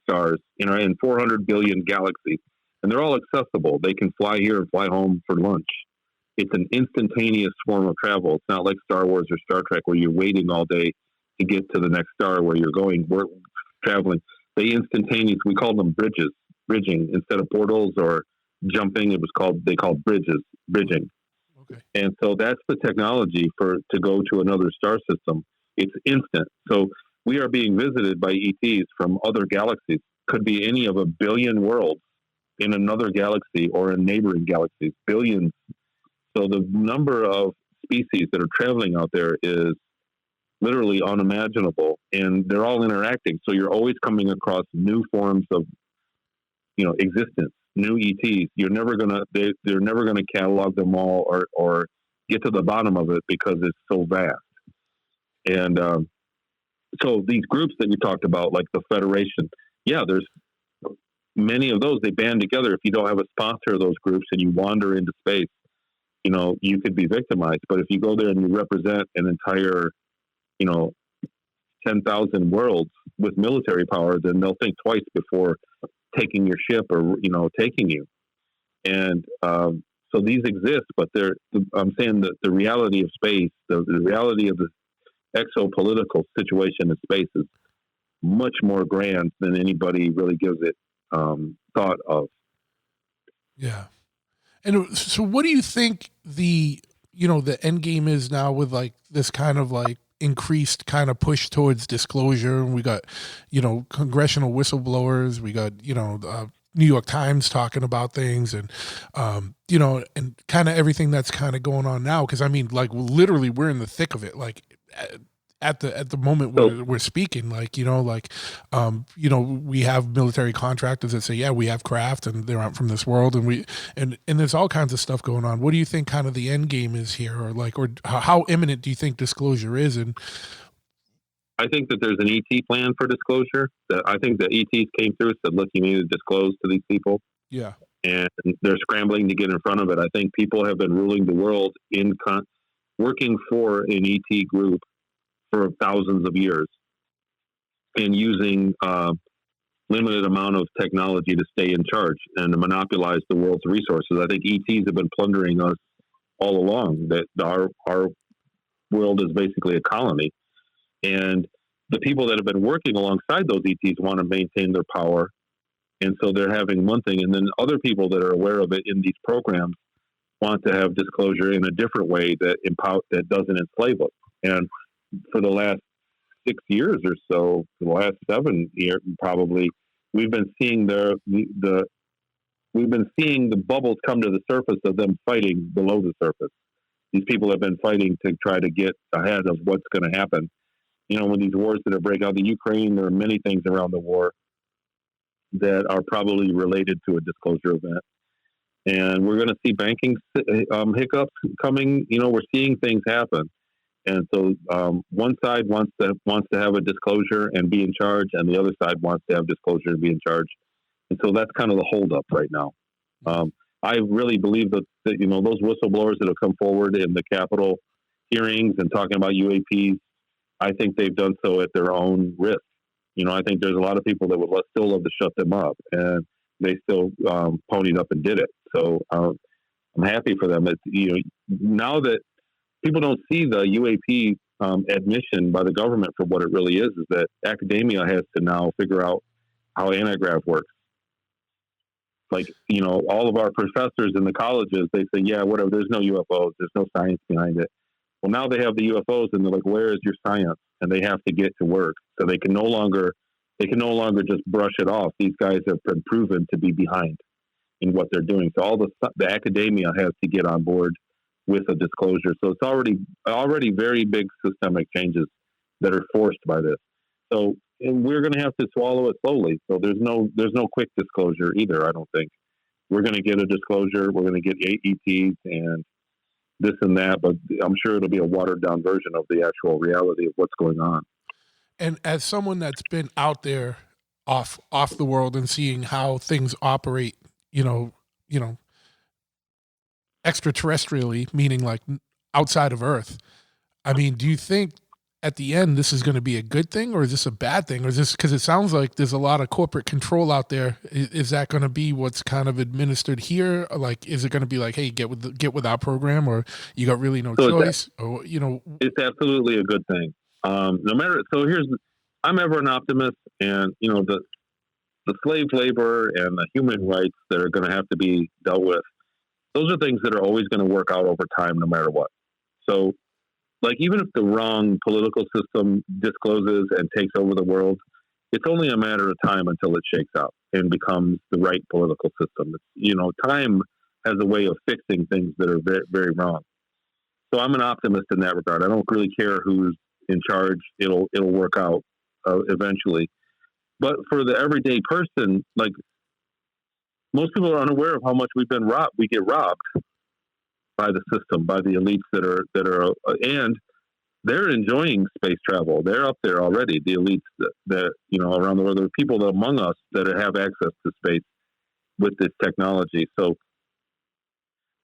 C: stars in 400 billion galaxies? And they're all accessible. They can fly here and fly home for lunch. It's an instantaneous form of travel. It's not like Star Wars or Star Trek where you're waiting all day to get to the next star where you're going. We're traveling. We called them bridging instead of portals or jumping. They called bridging. Okay. And so that's the technology to go to another star system. It's instant. So we are being visited by ETs from other galaxies. Could be any of a billion worlds in another galaxy or in neighboring galaxies. Billions. So the number of species that are traveling out there is literally unimaginable, and they're all interacting. So you're always coming across new forms of, existence, new ETs. They're never gonna catalog them all or get to the bottom of it because it's so vast. And so these groups that you talked about, like the Federation, yeah, there's many of those. They band together. If you don't have a sponsor of those groups and you wander into space, you could be victimized. But if you go there and you represent an entire, 10,000 worlds with military power, then they'll think twice before taking your ship or, taking you. And so these exist, but I'm saying that the reality of space, the reality of the exopolitical situation in space is much more grand than anybody really gives it thought of.
A: Yeah. And so what do you think the end game is now with like this kind of like increased kind of push towards disclosure? We got, congressional whistleblowers, we got, New York Times talking about things and, and kind of everything that's kind of going on now. Cause I mean, like literally we're in the thick of it. Like at the moment we're speaking, like, we have military contractors that say, yeah, we have craft and they're not from this world. And there's all kinds of stuff going on. What do you think kind of the end game is here, or how imminent do you think disclosure is? And
C: I think that there's an ET plan for disclosure. I think the ETs came through and said, look, you need to disclose to these people.
A: Yeah.
C: And they're scrambling to get in front of it. I think people have been ruling the world working for an ET group for thousands of years and using limited amount of technology to stay in charge and to monopolize the world's resources. I think ETs have been plundering us all along, that our world is basically a colony. And the people that have been working alongside those ETs want to maintain their power. And so they're having one thing. And then other people that are aware of it in these programs want to have disclosure in a different way that doesn't enslave us. And for the last 6 years or so, for the last 7 years, probably, we've been seeing the bubbles come to the surface of them fighting below the surface. These people have been fighting to try to get ahead of what's going to happen. When these wars that are breaking out in the Ukraine, there are many things around the war that are probably related to a disclosure event. And we're going to see banking hiccups coming. We're seeing things happen. And so one side wants to have a disclosure and be in charge, and the other side wants to have disclosure and be in charge. And so that's kind of the holdup right now. I really believe that those whistleblowers that have come forward in the Capitol hearings and talking about UAPs, I think they've done so at their own risk. I think there's a lot of people that would still love to shut them up, and they still ponied up and did it. So I'm happy for them. That now that people don't see the UAP admission by the government for what it really is that academia has to now figure out how antigrav works. Like, all of our professors in the colleges, they say, yeah, whatever, there's no UFOs, there's no science behind it. Well, now they have the UFOs and they're like, where is your science? And they have to get to work. So they can no longer just brush it off. These guys have been proven to be behind in what they're doing. So all the academia has to get on board with a disclosure. So it's already very big systemic changes that are forced by this. So, and we're going to have to swallow it slowly. So there's no quick disclosure either. I don't think we're going to get a disclosure. We're going to get ETs and this and that, but I'm sure it'll be a watered down version of the actual reality of what's going on.
A: And as someone that's been out there off the world and seeing how things operate, extraterrestrially, meaning like outside of Earth, I mean, do you think at the end this is going to be a good thing, or is this a bad thing, or is this, because it sounds like there's a lot of corporate control out there, is that going to be what's kind of administered here? Like, is it going to be like, hey, get with our program, or you got really no choice? Or
C: it's absolutely a good thing. No matter, I'm ever an optimist, and the slave labor and the human rights that are going to have to be dealt with, those are things that are always going to work out over time, no matter what. So, like, even if the wrong political system discloses and takes over the world, it's only a matter of time until it shakes out and becomes the right political system. Time has a way of fixing things that are very, very wrong. So I'm an optimist in that regard. I don't really care who's in charge, it'll work out eventually. But for the everyday person, like, most people are unaware of how much we've been robbed. We get robbed by the system, by the elites that are, and they're enjoying space travel. They're up there already. The elites that around the world. There are people among us that have access to space with this technology. So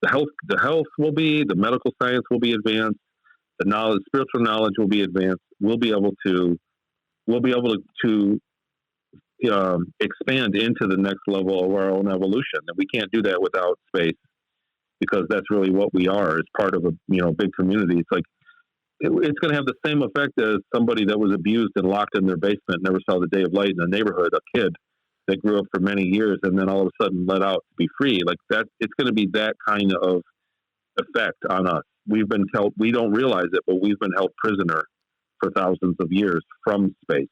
C: the health will be, the medical science will be advanced. The knowledge, spiritual knowledge will be advanced. We'll be able to expand into the next level of our own evolution, and we can't do that without space, because that's really what we are as part of a big community. It's like it's going to have the same effect as somebody that was abused and locked in their basement, never saw the day of light in the neighborhood, a kid that grew up for many years and then all of a sudden let out to be free. Like that, it's going to be that kind of effect on us. We've been held, we don't realize it, but we've been held prisoner for thousands of years from space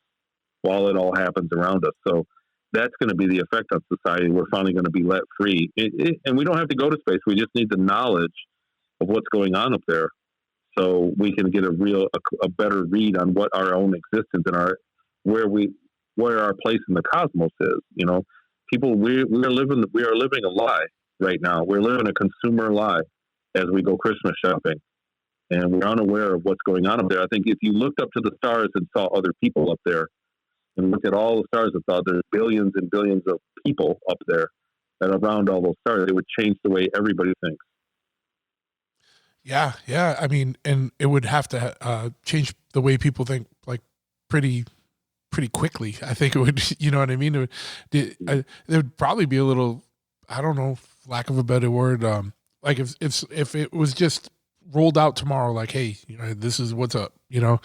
C: while it all happens around us. So that's going to be the effect on society. We're finally going to be let free. And we don't have to go to space. We just need the knowledge of what's going on up there, so we can get a better read on what our own existence and where our place in the cosmos is. People, we are living a lie right now. We're living a consumer lie as we go Christmas shopping, and we're unaware of what's going on up there. I think if you looked up to the stars and saw other people up there, and looked at all the stars and thought there's billions and billions of people up there and around all those stars, it would change the way everybody thinks.
A: Yeah. I mean, and it would have to change the way people think, like pretty quickly. I think it would. You know what I mean? There would probably be a little, I don't know, lack of a better word. Like if it was just rolled out tomorrow, like, hey, this is what's up. There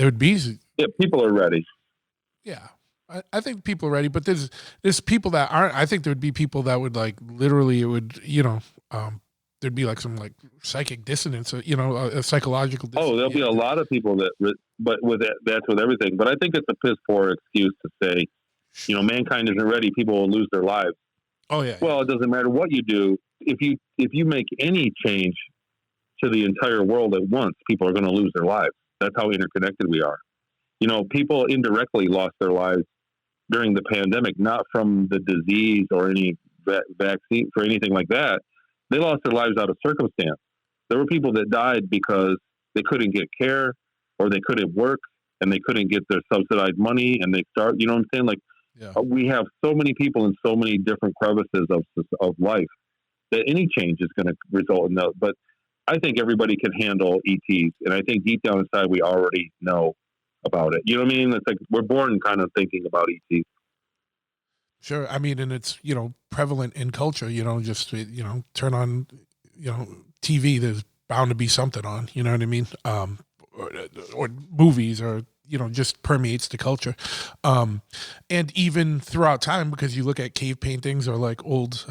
A: would be.
C: Yeah, people are ready.
A: Yeah, I think people are ready, but there's people that aren't. I think there would be people that would, like, literally, it would, there'd be like some like psychic dissonance, a psychological dissonance.
C: Oh, there'll be a lot of people but that's with everything. But I think it's a piss poor excuse to say, mankind isn't ready. People will lose their lives.
A: Oh yeah.
C: Well, it doesn't matter what you do. If you make any change to the entire world at once, people are going to lose their lives. That's how interconnected we are. People indirectly lost their lives during the pandemic, not from the disease or any vaccine for anything like that. They lost their lives out of circumstance. There were people that died because they couldn't get care, or they couldn't work, and they couldn't get their subsidized money, and they start, you know what I'm saying? Like,
A: yeah.
C: We have so many people in so many different crevices of life that any change is going to result in that. But I think everybody can handle ETs, and I think deep down inside we already know about it. You know what I mean? It's like we're born kind of thinking about ETs.
A: Sure. I mean, and it's, prevalent in culture, just, turn on, TV, there's bound to be something on, you know what I mean? Or movies, or, just permeates the culture. And even throughout time, because you look at cave paintings or like old,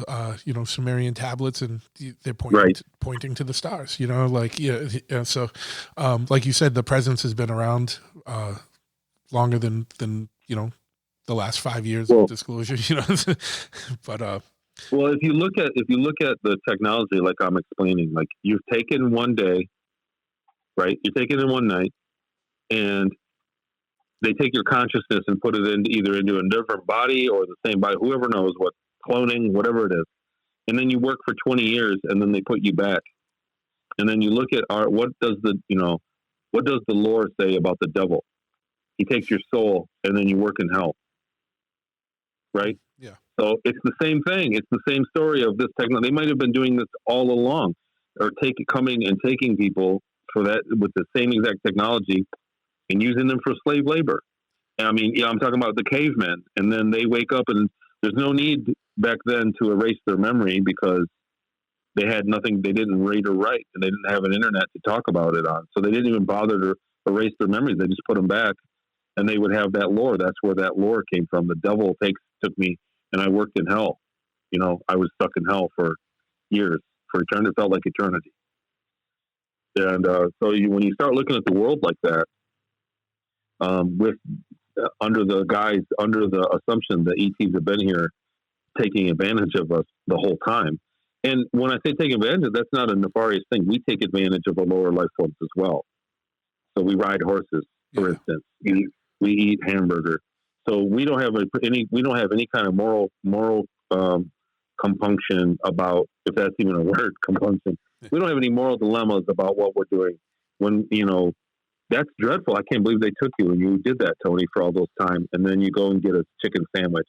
A: Sumerian tablets, and they're pointing to the stars, so, like you said, the presence has been around, longer than, the last 5 years of disclosure, but,
C: well, if you look at the technology, like I'm explaining, like you've taken one day, right? You're taking it in one night, and they take your consciousness and put it into a different body or the same body, whoever knows what, cloning, whatever it is. And then you work for 20 years, and then they put you back. And then you look at what does the lore say about the devil? He takes your soul, and then you work in hell. Right?
A: Yeah.
C: So it's the same thing. It's the same story of this technology. They might have been doing this all along, or coming and taking people for that with the same exact technology and using them for slave labor. And I mean, I'm talking about the cavemen, and then they wake up and there's no need back then to erase their memory because they had nothing. They didn't read or write, and they didn't have an internet to talk about it on. So they didn't even bother to erase their memories. They just put them back, and they would have that lore. That's where that lore came from. The devil took me, and I worked in hell. I was stuck in hell for years, for eternity. It felt like eternity. And when you start looking at the world like that, under the assumption that ETs have been here taking advantage of us the whole time. And when I say take advantage, that's not a nefarious thing. We take advantage of the lower life forms as well. So we ride horses, for
A: Yeah.
C: instance. We eat hamburger. So we don't have any kind of moral compunction about, if that's even a word, compunction. We don't have any moral dilemmas about what we're doing. When, that's dreadful. I can't believe they took you and you did that, Tony, for all those time. And then you go and get a chicken sandwich.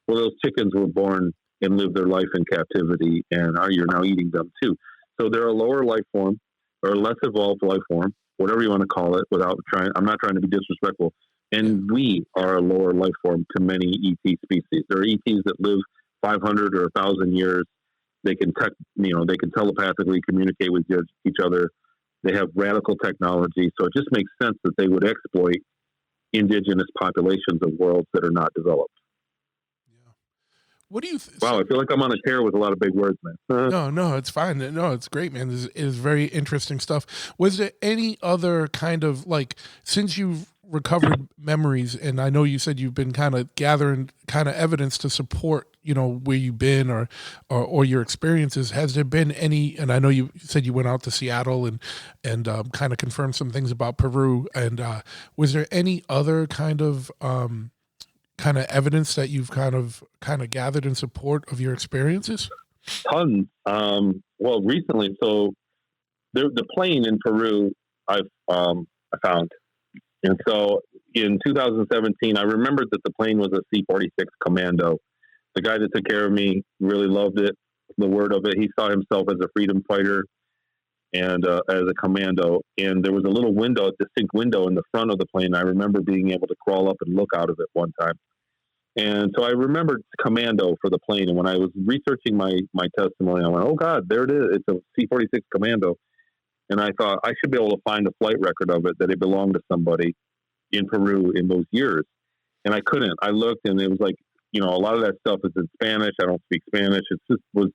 C: Well, those chickens were born and lived their life in captivity, and you're now eating them too. So they're a lower life form or a less evolved life form, whatever you want to call it. I'm not trying to be disrespectful. And we are a lower life form to many ET species. There are ETs that live 500 or 1,000 years. They can they can telepathically communicate with each other. They have radical technology, so it just makes sense that they would exploit indigenous populations of worlds that are not developed.
A: Yeah. What do you
C: Wow, I feel like I'm on a tear with a lot of big words, man.
A: No, it's fine. No, it's great, man. This is very interesting stuff. Was there any other kind of, like, since you've recovered memories, and I know you said you've been kind of gathering kind of evidence to support, where you've been or your experiences, has there been any, and I know you said you went out to Seattle and kind of confirmed some things about Peru, and was there any other kind of evidence that you've kind of gathered in support of your experiences?
C: Tons. Well, recently, so the plane in Peru I found. And so in 2017, I remembered that the plane was a C-46 Commando. The guy that took care of me really loved it, the word of it. He saw himself as a freedom fighter and as a commando. And there was a little window, a distinct window in the front of the plane. I remember being able to crawl up and look out of it one time. And so I remembered commando for the plane. And when I was researching my testimony, I went, oh, God, there it is. It's a C-46 Commando. And I thought I should be able to find a flight record of it, that it belonged to somebody in Peru in those years. And I couldn't. I looked, and it was like, a lot of that stuff is in Spanish. I don't speak Spanish. It just was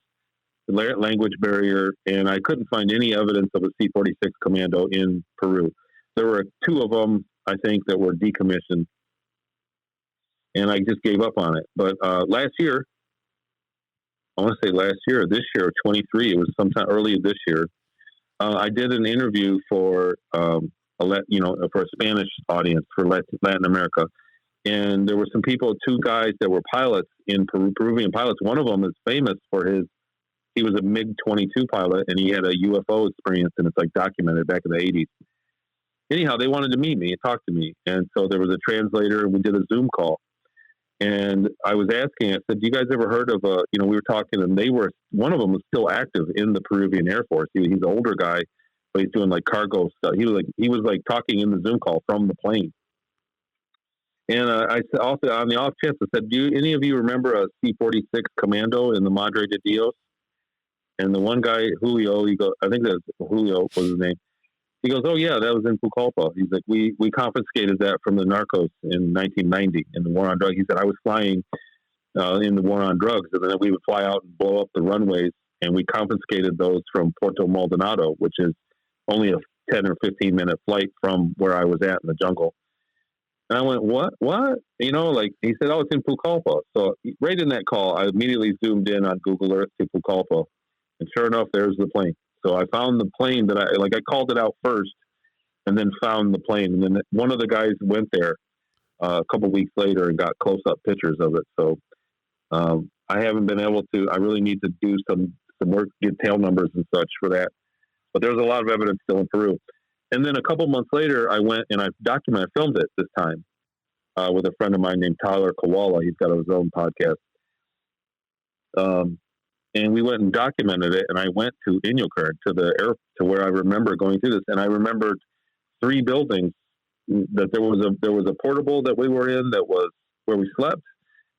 C: the language barrier, and I couldn't find any evidence of a C-46 Commando in Peru. There were 2 of them, I think, that were decommissioned, and I just gave up on it. But last year, this year, 23, it was sometime early this year, I did an interview for for a Spanish audience for Latin America, and there were some people, 2 guys that were pilots in Peruvian pilots. One of them is famous for he was a MiG-22 pilot, and he had a UFO experience, and it's like documented back in the 80s. Anyhow, they wanted to meet me and talk to me, and so there was a translator, and we did a Zoom call. And I was asking, I said, do you guys ever heard of we were talking, and one of them was still active in the Peruvian Air Force. He's an older guy, but he's doing like cargo stuff. He was talking in the Zoom call from the plane. And I said, also on the off chance, I said, do any of you remember a C-46 Commando in the Madre de Dios? And the one guy, Julio, I think that's Julio was his name. He goes, oh, yeah, that was in Pucallpa. He's like, we confiscated that from the narcos in 1990 in the war on drugs. He said, I was flying in the war on drugs, and then we would fly out and blow up the runways, and we confiscated those from Puerto Maldonado, which is only a 10 or 15-minute flight from where I was at in the jungle. And I went, what? He said, oh, it's in Pucallpa. So right in that call, I immediately zoomed in on Google Earth to Pucallpa, and sure enough, there's the plane. So I found the plane that I called it out first and then found the plane. And then one of the guys went there a couple of weeks later and got close-up pictures of it. So I haven't been able to – I really need to do some work, get tail numbers and such for that. But there's a lot of evidence still in Peru. And then a couple months later, I went and I filmed it this time with a friend of mine named Tyler Koala. He's got his own podcast. And we went and documented it, and I went to Iñucur, to where I remember going through this, and I remembered 3 buildings that there was a portable that we were in that was where we slept,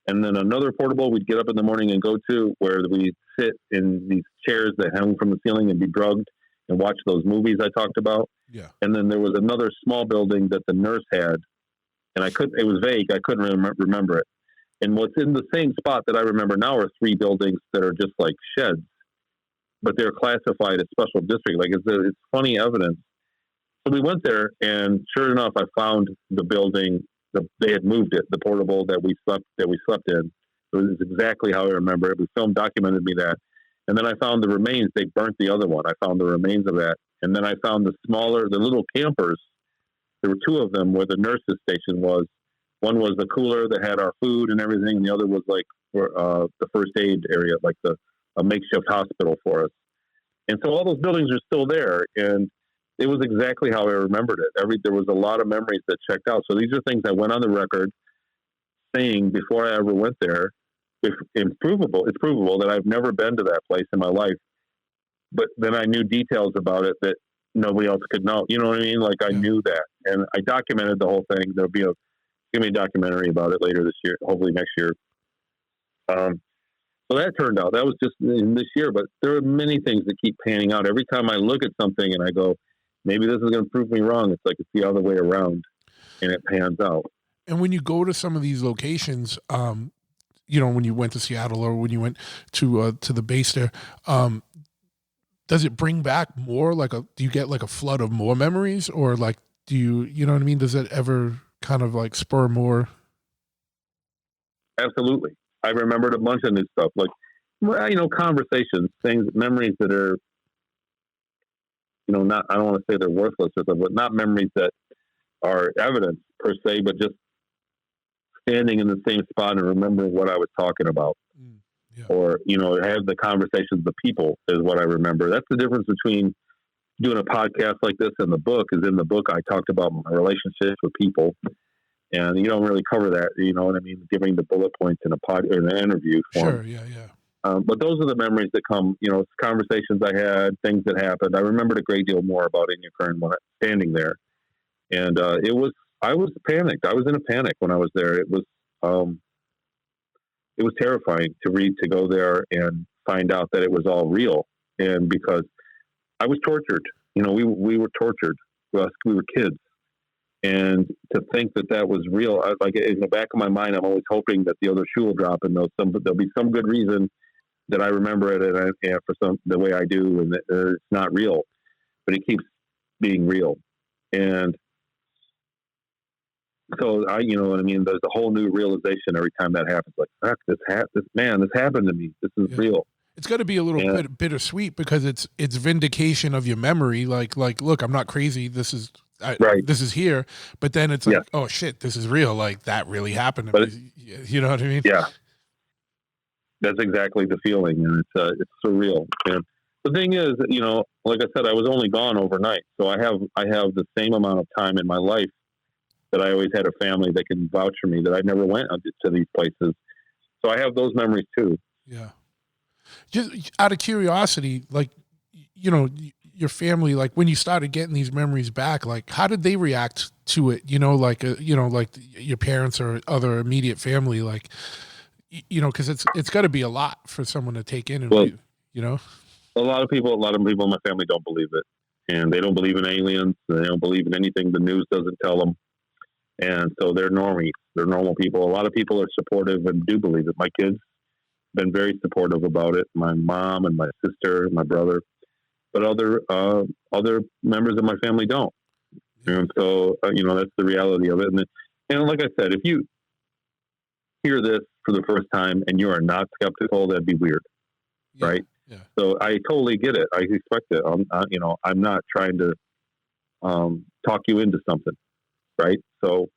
C: and then another portable we'd get up in the morning and go to where we sit in these chairs that hang from the ceiling and be drugged and watch those movies I talked about.
A: Yeah.
C: And then there was another small building that the nurse had, and it was vague. I couldn't remember it. And what's in the same spot that I remember now are 3 buildings that are just like sheds, but they're classified as special district. Like it's funny evidence. So we went there, and sure enough, I found the building. They had moved it, the portable that we slept in. It was exactly how I remember it. The film documented me that. And then I found the remains. They burnt the other one. I found the remains of that. And then I found the little campers There were two of them where the nurses station was. One was the cooler that had our food and everything, and the other was like for, the first aid area, like a makeshift hospital for us. And so all those buildings are still there, and it was exactly how I remembered it. There was a lot of memories that checked out. So these are things I went on the record saying before I ever went there. It's provable that I've never been to that place in my life. But then I knew details about it that nobody else could know. You know what I mean? Like I knew that, and I documented the whole thing. There'll be a documentary about it later this year, hopefully next year. So that turned out, that was just in this year, but there are many things that keep panning out. Every time I look at something and I go, maybe this is going to prove me wrong, it's like it's the other way around, and it pans out.
A: And when you go to some of these locations, you know, when you went to Seattle or when you went to the base there, does it bring back more? Do you get like a flood of more memories, or like you know what I mean? Does it ever kind of like spur more?
C: Absolutely. I remembered a bunch of new stuff, like, well, you know, conversations, things, memories that are, you know, not, I don't want to say they're worthless or something, but not memories that are evidence per se, but just standing in the same spot and remembering what I was talking about.
A: Yeah.
C: Or, you know, have the conversations with people is what I remember. That's the difference between doing a podcast like this and the book. Is in the book I talked about my relationships with people, and you don't really cover that. You know what I mean? Giving the bullet points in in an interview form.
A: Sure. Yeah.
C: But those are the memories that come. You know, conversations I had, things that happened. I remembered a great deal more about India Kern when standing there, and I was panicked. I was in a panic when I was there. It was terrifying to go there and find out that it was all real. And because I was tortured, you know, we were tortured. We were kids. And to think that was real, like in the back of my mind, I'm always hoping that the other shoe will drop and there'll be some good reason that I remember it and for the way I do, and it's not real, but it keeps being real. And so you know what I mean? There's a whole new realization every time that happens. Like, fuck, this happened to me. This is real.
A: It's got to be a little bit bittersweet because it's vindication of your memory. Like, look, I'm not crazy. This is
C: right.
A: This is here. But then it's like, oh shit, this is real. Like that really happened to me. You know what I mean?
C: Yeah. That's exactly the feeling, and it's surreal. And the thing is, you know, like I said, I was only gone overnight, so I have the same amount of time in my life that I always had a family that can vouch for me, that I never went to these places. So I have those memories too.
A: Yeah. Just out of curiosity, like, you know, your family, like when you started getting these memories back, like how did they react to it? You know, like, like your parents or other immediate family, like, you know, cause it's gotta be a lot for someone to take in and, you know,
C: a lot of people in my family don't believe it, and they don't believe in aliens. They don't believe in anything the news doesn't tell them. And so they're normies. They're normal people. A lot of people are supportive and do believe it. My kids been very supportive about it. My mom and my sister, and my brother, but other members of my family don't. And so, you know, that's the reality of it. And like I said, if you hear this for the first time and you are not skeptical, that'd be weird. Yeah. Right. Yeah. So I totally get it. I expect it. You know, I'm not trying to talk you into something. Right. So,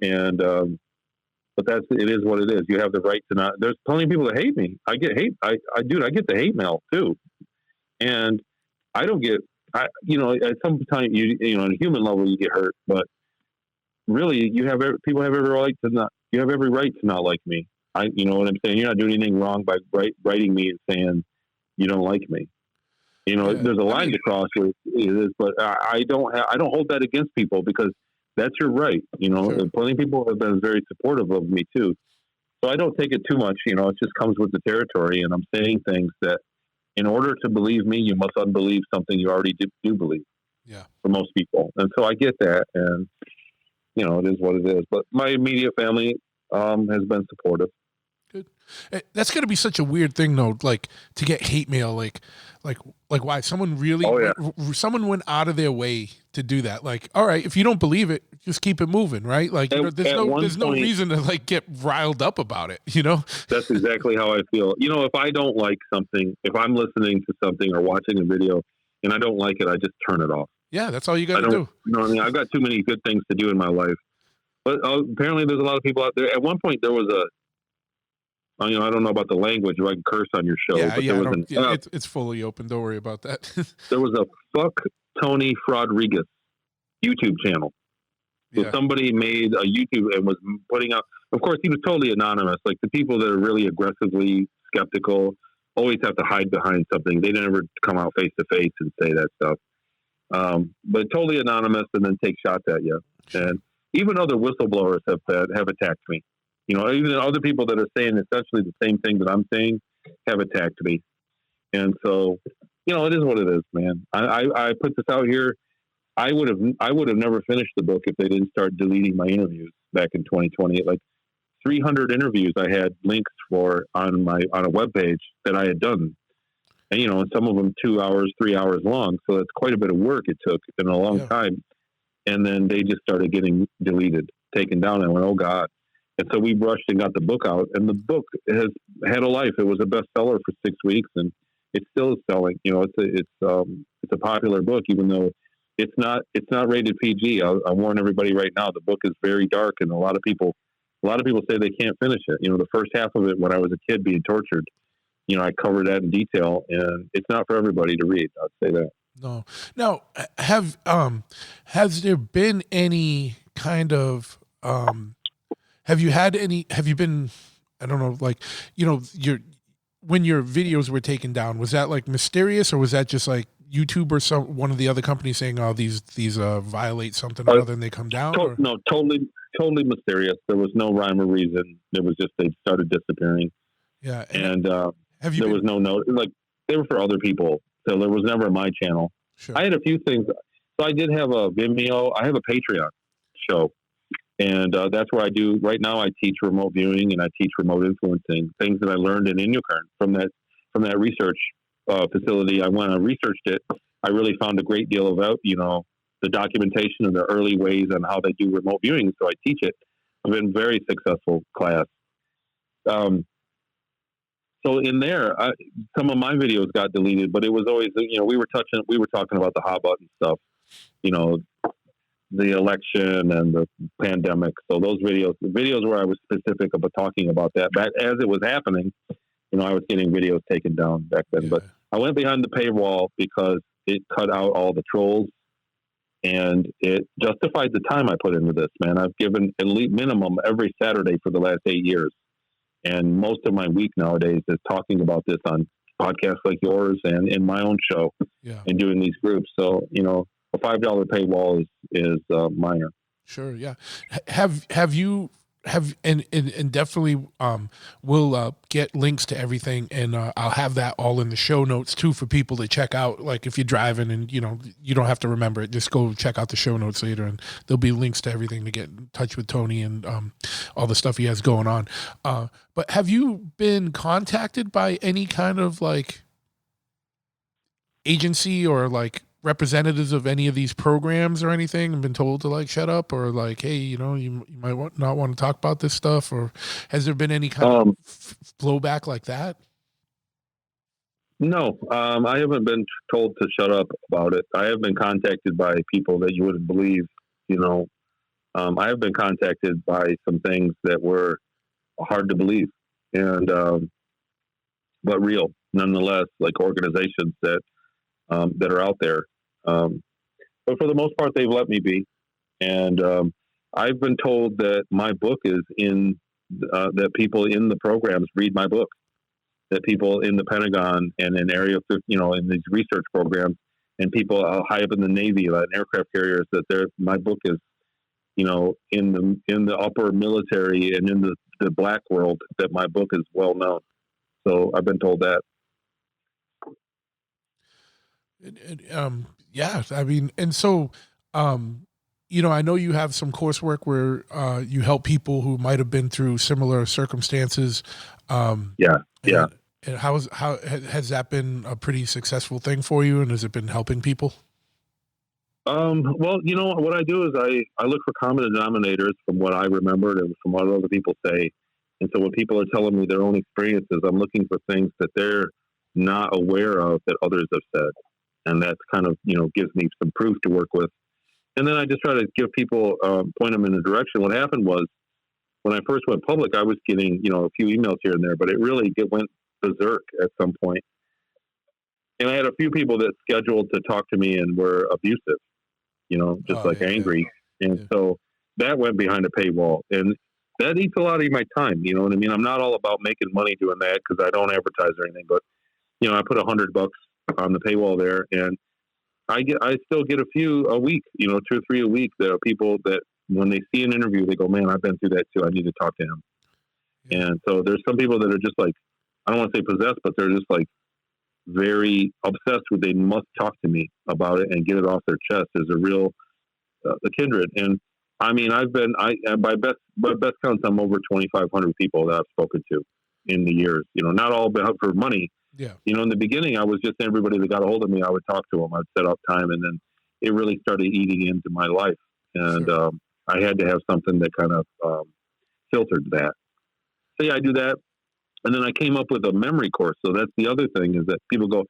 C: and, but it is what it is. You have the right to not, there's plenty of people that hate me. I get hate. I get the hate mail too. And I don't get, you know, at some time, you know, on a human level, you get hurt, but really people have every right to not, you have every right to not like me. You know what I'm saying? You're not doing anything wrong by writing me and saying you don't like me. You know, there's a line to cross where it is, but I don't hold that against people because that's your right. You know, sure. Plenty of people have been very supportive of me too. So I don't take it too much. You know, it just comes with the territory, and I'm saying things that in order to believe me, you must unbelieve something you already do believe. Yeah. For most people. And so I get that, and you know, it is what it is. But my immediate family has been supportive.
A: Good. That's going to be such a weird thing, though. Like to get hate mail, like why someone really, someone went out of their way to do that. Like, all right, if you don't believe it, just keep it moving, right? Like, you know, there's no reason to like get riled up about it. You know,
C: that's exactly how I feel. You know, if I don't like something, if I'm listening to something or watching a video and I don't like it, I just turn it off.
A: Yeah, that's all you got
C: I
A: to
C: don't,
A: do.
C: you know what I mean? I've got too many good things to do in my life. But apparently there's a lot of people out there. At one point there was you know, I don't know about the language, if I can curse on your show,
A: Yeah,
C: but
A: yeah,
C: there was
A: it's fully open. Don't worry about that.
C: there was a fuck Tony Rodrigues YouTube channel. So
A: Yeah,
C: somebody made a YouTube and was putting out, of course, he was totally anonymous. Like the people that are really aggressively skeptical always have to hide behind something. They never come out face to face and say that stuff. But totally anonymous and then take shots at you. And even other whistleblowers have attacked me. You know, even other people that are saying essentially the same thing that I'm saying have attacked me. And so, you know, it is what it is, man. I put this out here. I would have never finished the book if they didn't start deleting my interviews back in 2020. Like 300 interviews I had links for on a webpage that I had done. And, you know, some of them 2 hours, 3 hours long. So that's quite a bit of work it took in a long time. And then they just started getting deleted, taken down. I went, oh God. And so we rushed and got the book out, and the book has had a life. It was a bestseller for 6 weeks, and it still is selling. You know, it's a popular book, even though it's not rated PG. I'll warn everybody right now. The book is very dark, and a lot of people say they can't finish it. You know, the first half of it, when I was a kid being tortured, you know, I covered that in detail, and it's not for everybody to read. I'd say that.
A: no. Now, has there been any kind of have you been, I don't know, like, you know, when your videos were taken down, was that like mysterious, or was that just like YouTube or one of the other companies saying, oh, these violate something or other and they come down?
C: No, totally mysterious. There was no rhyme or reason. It was just they started disappearing.
A: Yeah.
C: And was no note. Like, they were for other people. So there was never my channel.
A: Sure.
C: I had a few things. So I did have a Vimeo. I have a Patreon show. And that's where I do, right now I teach remote viewing and I teach remote influencing, things that I learned in Inukarn from that research facility. When I researched it, I really found a great deal about, you know, the documentation and the early ways on how they do remote viewing. So I teach it. I've been very successful class. So in there, some of my videos got deleted, but it was always, you know, we were talking about the hot button stuff, you know, the election and the pandemic. So those videos, the videos where I was specific about talking about that back as it was happening, you know, I was getting videos taken down back then, but I went behind the paywall because it cut out all the trolls and it justified the time I put into this, man. I've given at least minimum every Saturday for the last 8 years. And most of my week nowadays is talking about this on podcasts like yours and in my own show and doing these groups. So, you know, a $5 paywall is minor.
A: Sure. Yeah. Have you and definitely we'll get links to everything, and I'll have that all in the show notes too for people to check out. Like if you're driving and you know you don't have to remember it, just go check out the show notes later, and there'll be links to everything to get in touch with Tony and all the stuff he has going on. But have you been contacted by any kind of like agency or like representatives of any of these programs or anything and been told to like shut up or like, hey, you know, you might not want to talk about this stuff? Or has there been any kind of blowback like that?
C: No, I haven't been told to shut up about it. I have been contacted by people that you wouldn't believe, you know. I have been contacted by some things that were hard to believe and but real nonetheless, like organizations that are out there. But for the most part, they've let me be. And I've been told that my book is that people in the programs read my book, that people in the Pentagon and in in these research programs and people high up in the Navy, like aircraft carriers, that my book is, you know, in the upper military and in the black world, that my book is well known. So I've been told that.
A: Yeah, I mean, and so, you know, I know you have some coursework where you help people who might have been through similar circumstances.
C: Yeah.
A: And how has that been a pretty successful thing for you? And has it been helping people?
C: Well, you know, what I do is I look for common denominators from what I remembered and from what other people say. And so when people are telling me their own experiences, I'm looking for things that they're not aware of that others have said. And that's kind of, gives me some proof to work with. And then I just try to give people, point them in a direction. What happened was when I first went public, I was getting, a few emails here and there, but it went berserk at some point. And I had a few people that scheduled to talk to me and were abusive, angry. Yeah. And so that went behind a paywall, and that eats a lot of my time. You know what I mean? I'm not all about making money doing that because I don't advertise or anything, but I put $100 on the paywall there, and I still get a few a week, 2 or 3 a week. There are people that when they see an interview, they go, man, I've been through that too. I need to talk to him. Yeah. And so there's some people that are just like, I don't want to say possessed, but they're just like very obsessed with, they must talk to me about it and get it off their chest. There's a real, the kindred. And I mean, by best counts, I'm over 2,500 people that I've spoken to in the years, not all for money.
A: Yeah.
C: In the beginning, I was just everybody that got a hold of me, I would talk to them. I'd set up time, and then it really started eating into my life. And sure. I had to have something that kind of filtered that. So yeah, I do that. And then I came up with a memory course. So that's the other thing, is that people go,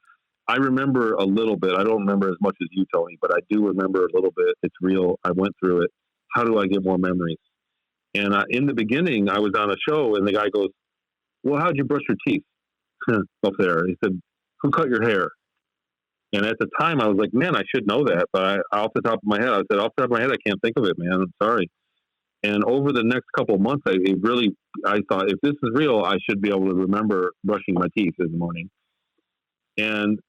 C: I remember a little bit. I don't remember as much as you, Tony, but I do remember a little bit. It's real. I went through it. How do I get more memories? And in the beginning, I was on a show, and the guy goes, well, how'd you brush your teeth up there? He said, who cut your hair? And at the time, I was like, man, I should know that. But off the top of my head, I said, off the top of my head, I can't think of it, man. I'm sorry. And over the next couple of months, I thought, if this is real, I should be able to remember brushing my teeth in the morning. And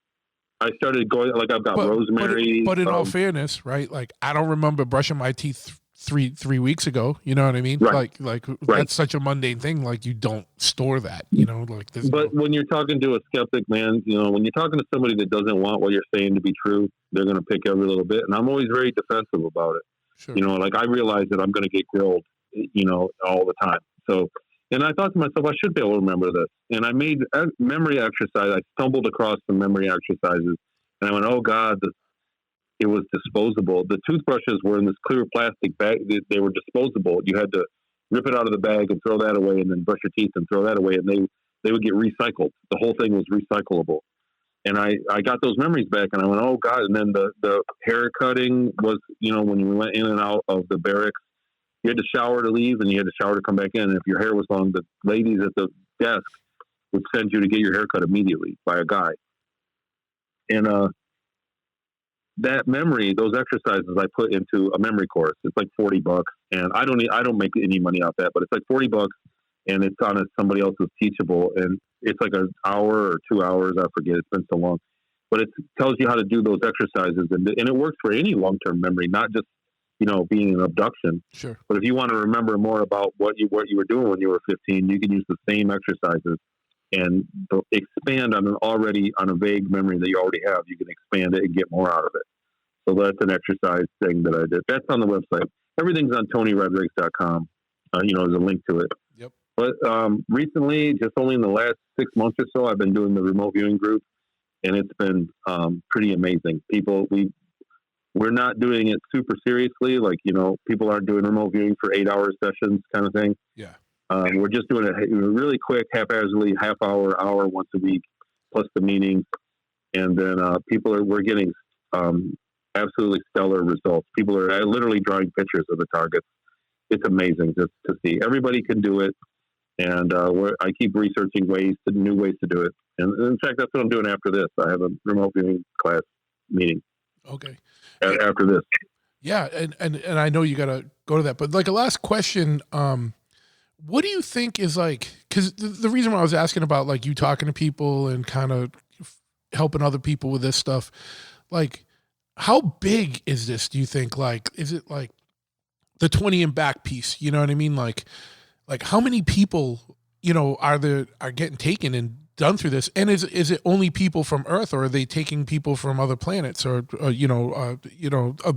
C: I started going, like, I've got rosemary.
A: But in all fairness, right? Like, I don't remember brushing my teeth three weeks ago. You know what I mean?
C: Right.
A: Like
C: right.
A: That's such a mundane thing. Like, you don't store that, like this.
C: But when you're talking to a skeptic, man, when you're talking to somebody that doesn't want what you're saying to be true, they're going to pick every little bit. And I'm always very defensive about it.
A: Sure.
C: Like, I realize that I'm going to get grilled, all the time. So, and I thought to myself, I should be able to remember this. And I made a memory exercise. I stumbled across some memory exercises, and I went, oh God, it was disposable. The toothbrushes were in this clear plastic bag. They were disposable. You had to rip it out of the bag and throw that away, and then brush your teeth and throw that away. And they would get recycled. The whole thing was recyclable. And I got those memories back, and I went, oh God. And then the hair cutting was, when you went in and out of the barracks, you had to shower to leave, and you had to shower to come back in. And if your hair was long, the ladies at the desk would send you to get your hair cut immediately by a guy. And that memory, those exercises, I put into a memory course. It's like $40, and I don't make any money off that, but it's like $40, and it's on somebody else's Teachable, and it's like an hour or 2 hours. I forget. It's been so long, but it tells you how to do those exercises, and it works for any long-term memory, not just being an abduction.
A: Sure.
C: But if you want to remember more about what you were doing when you were 15, you can use the same exercises and expand on a vague memory that you already have. You can expand it and get more out of it. So that's an exercise thing that I did. That's on the website. Everything's on TonyRodrigues.com. There's a link to it.
A: Yep.
C: But recently, just only in the last 6 months or so, I've been doing the remote viewing group, and it's been pretty amazing. We're not doing it super seriously. Like, people aren't doing remote viewing for 8-hour sessions kind of thing.
A: Yeah.
C: We're just doing it really quick, haphazardly, half hour once a week, plus the meetings. And then we're getting absolutely stellar results. People are literally drawing pictures of the targets. It's amazing just to see. Everybody can do it. And I keep researching new ways to do it. And in fact, that's what I'm doing after this. I have a remote viewing class meeting.
A: Okay.
C: After this.
A: Yeah. And I know you got to go to that, but like a last question, what do you think is like, because the reason why I was asking about like you talking to people and kind of helping other people with this stuff, like how big is this, do you think? Like, is it like the 20 and back piece? You know what I mean? Like how many people, are getting taken and done through this? And is it only people from Earth, or are they taking people from other planets or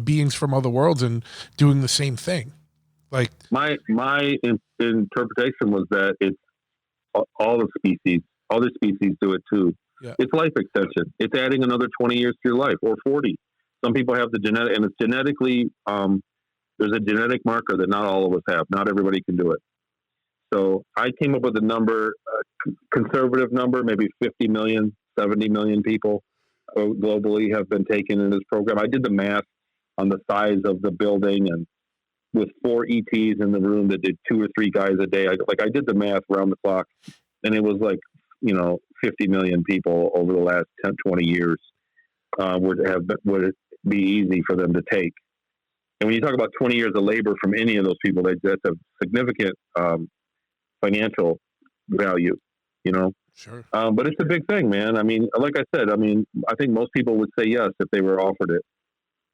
A: beings from other worlds and doing the same thing? Like
C: my interpretation was that it's all the species, other species do it too.
A: Yeah. It's
C: life extension. It's adding another 20 years to your life, or 40. Some people have the genetic, and it's genetically, there's a genetic marker that not all of us have. Not everybody can do it. So I came up with a number, conservative number, maybe 50 million, 70 million people globally have been taken in this program. I did the math on the size of the building, and with 4 ETs in the room that did 2 or 3 guys a day. I did the math around the clock, and it was like, 50 million people over the last 10, 20 years would be easy for them to take. And when you talk about 20 years of labor from any of those people, that's a significant financial value,
A: Sure.
C: But it's a big thing, man. I mean, like I said, I think most people would say yes if they were offered it.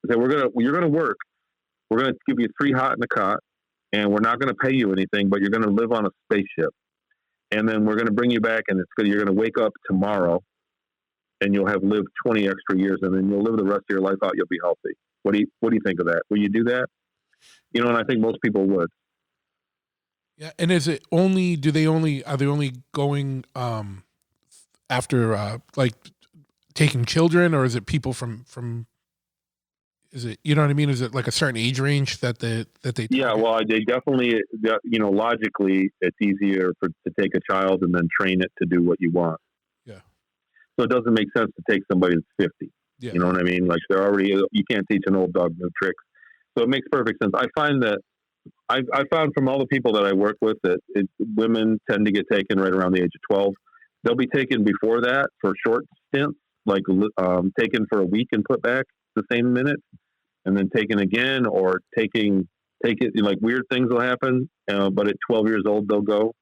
C: Say, you're gonna work. We're gonna give you 3 hot in a cot, and we're not gonna pay you anything, but you're gonna live on a spaceship, and then we're gonna bring you back, and you're gonna wake up tomorrow, and you'll have lived 20 extra years, and then you'll live the rest of your life out. You'll be healthy. What do you think of that? Will you do that? And I think most people would.
A: Yeah, and is it only? Are they only going after like taking children, or is it people from? Is it, you know what I mean? Is it like a certain age range that they?
C: Yeah, well, they definitely, logically, it's easier to take a child and then train it to do what you want.
A: Yeah.
C: So it doesn't make sense to take somebody that's 50.
A: Yeah.
C: You know what I mean? Like you can't teach an old dog new tricks. So it makes perfect sense. I find that I found from all the people that I work with that women tend to get taken right around the age of 12. They'll be taken before that for short stints, like taken for a week and put back the same minute, and then taken again, or take it, like weird things will happen. But at 12 years old, they'll go.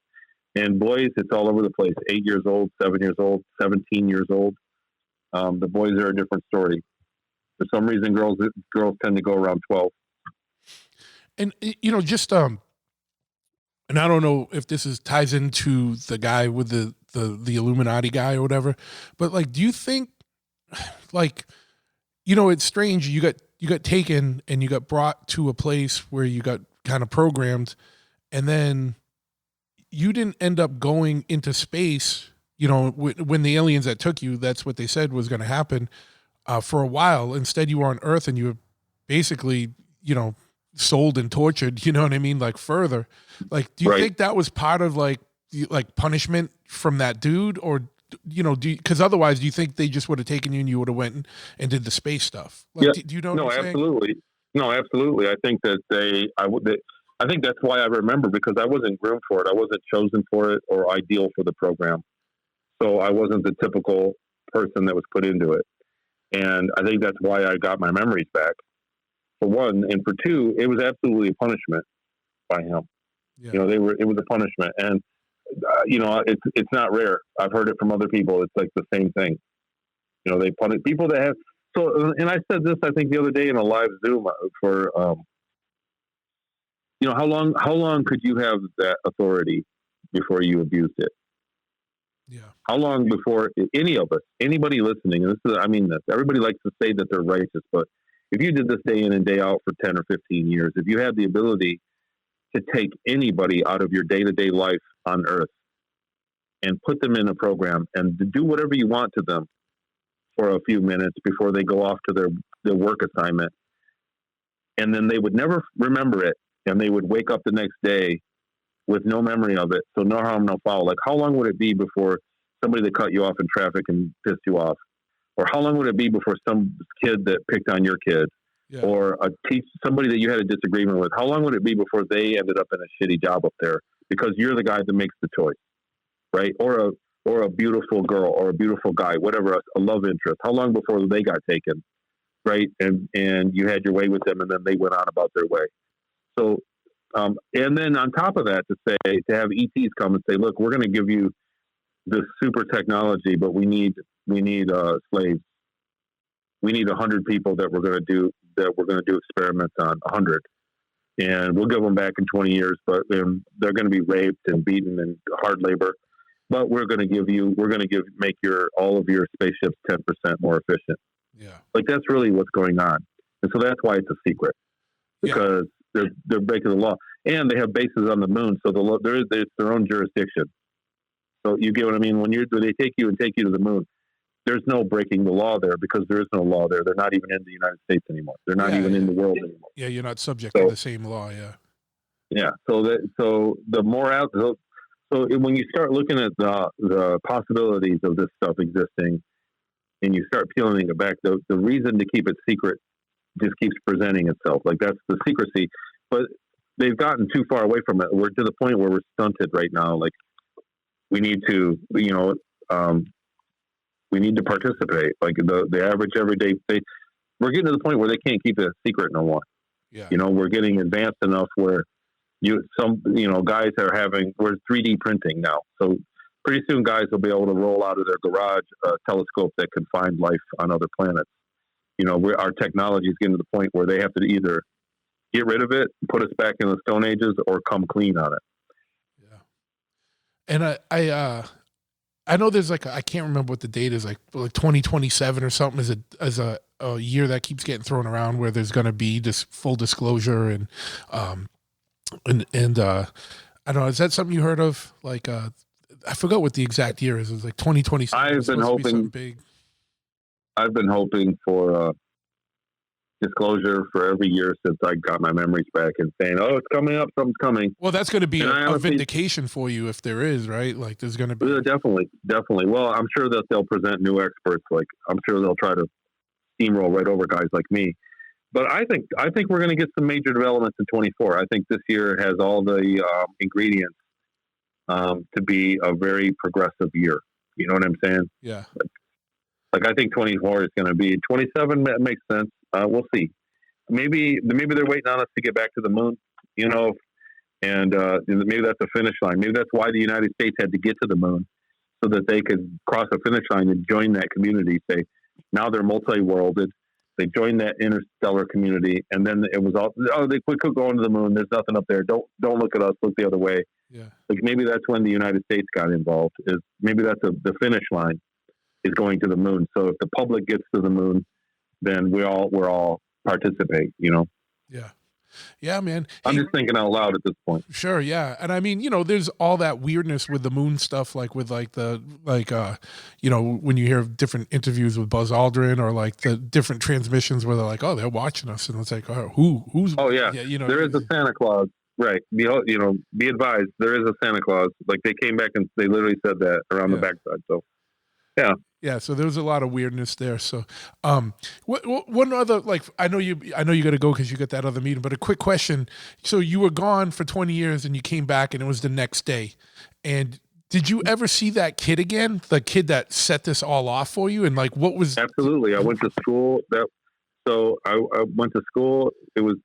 C: And boys, it's all over the place. 8 years old, 7 years old, 17 years old. The boys are a different story. For some reason, girls tend to go around 12.
A: And just and I don't know if this ties into the guy with the Illuminati guy or whatever, but like, do you think, like, it's strange, you got taken and you got brought to a place where you got kind of programmed, and then you didn't end up going into space. When the aliens that took you, that's what they said was going to happen for a while. Instead, you were on Earth, and you were basically, sold and tortured, you know what I mean? Like further, like, do you think that was part of like punishment from that dude, or, because otherwise, do you think they just would have taken you and you would have went and did the space stuff? Like,
C: yeah.
A: Do you know?
C: No,
A: what I'm
C: absolutely.
A: saying?
C: No, absolutely. I think that I think that's why I remember, because I wasn't groomed for it. I wasn't chosen for it or ideal for the program. So I wasn't the typical person that was put into it. And I think that's why I got my memories back, for one. And for two, it was absolutely a punishment by him. Yeah. It was a punishment. And, it's not rare. I've heard it from other people. It's like the same thing. They punish people that have, so, and I said this, I think the other day in a live Zoom for, how long could you have that authority before you abused it?
A: Yeah.
C: How long before anybody listening, and everybody likes to say that they're righteous, but if you did this day in and day out for 10 or 15 years, if you had the ability to take anybody out of your day-to-day life on Earth and put them in a program and to do whatever you want to them for a few minutes before they go off to their work assignment, and then they would never remember it, and they would wake up the next day with no memory of it, so no harm, no foul. Like, how long would it be before somebody that cut you off in traffic and pissed you off? Or how long would it be before some kid that picked on your kid, yeah, or somebody that you had a disagreement with, how long would it be before they ended up in a shitty job up there because you're the guy that makes the choice, right? Or a beautiful girl or a beautiful guy, whatever, a love interest. How long before they got taken, right? And you had your way with them, and then they went on about their way. So, and then on top of that, to have ETs come and say, look, we're going to give you this super technology, but we need slaves. We need 100 people that we're going to do experiments on, 100, and we'll give them back in 20 years, but they're going to be raped and beaten and hard labor. But we're going to make all of your spaceships 10% more efficient.
A: Yeah,
C: like that's really what's going on, and so that's why it's a secret, because they're breaking the law, and they have bases on the moon, so it's their own jurisdiction. So you get what I mean? When they take you to the moon, there's no breaking the law there, because there is no law there. They're not even in the United States anymore. They're not even in the world anymore.
A: Yeah, you're not subject to the same law. Yeah.
C: Yeah. So the more out. So when you start looking at the possibilities of this stuff existing, and you start peeling it back, the reason to keep it secret just keeps presenting itself. Like, that's the secrecy. But they've gotten too far away from it. We're to the point where we're stunted right now. Like, we need to, we need to participate. Like, the average everyday, we're getting to the point where they can't keep it a secret no more.
A: Yeah.
C: We're getting advanced enough where guys we're 3D printing now. So pretty soon guys will be able to roll out of their garage a telescope that can find life on other planets. Our technology is getting to the point where they have to either get rid of it, put us back in the Stone Ages, or come clean on it.
A: Yeah. And I know there's like, I can't remember what the date is, like 2027 or something is a year that keeps getting thrown around where there's going to be this full disclosure and I don't know, is that something you heard of? Like, I forgot what the exact year is. It was like 2027.
C: I've been hoping for disclosure for every year since I got my memories back and saying, "Oh, it's coming up, something's coming."
A: Well, that's going to be a vindication for you if there is, right? Like, there's going to be
C: definitely. Well, I'm sure that they'll present new experts. Like, I'm sure they'll try to steamroll right over guys like me. But I think we're going to get some major developments in 24. I think this year has all the ingredients to be a very progressive year. You know what I'm saying?
A: Yeah.
C: Like I think 24 is going to be 27. That makes sense. We'll see. Maybe they're waiting on us to get back to the moon. And maybe that's a finish line. Maybe that's why the United States had to get to the moon, so that they could cross a finish line and join that community. Say, now they're multi-worlded. They joined that interstellar community, and then it was all, we could go into the moon. There's nothing up there. Don't look at us. Look the other way.
A: Yeah.
C: Like maybe that's when the United States got involved. Maybe that's the finish line is going to the moon. So if the public gets to the moon, then we're all participate.
A: Yeah. Yeah, man.
C: I'm just thinking out loud at this point.
A: Sure, yeah. And I mean, there's all that weirdness with the moon stuff, like with when you hear different interviews with Buzz Aldrin or like the different transmissions where they're like, oh, they're watching us. And it's like, oh, who's?
C: Oh, yeah. There is a Santa Claus. Right. Be advised, there is a Santa Claus. Like they came back and they literally said that around the backside. So, yeah.
A: Yeah, so there was a lot of weirdness there. So, one other, like, I know you got to go because you got that other meeting. But a quick question: so you were gone for 20 years, and you came back, and it was the next day. And did you ever see that kid again? The kid that set this all off for you, and like, what was?
C: Absolutely, I went to school. I went to school. It was,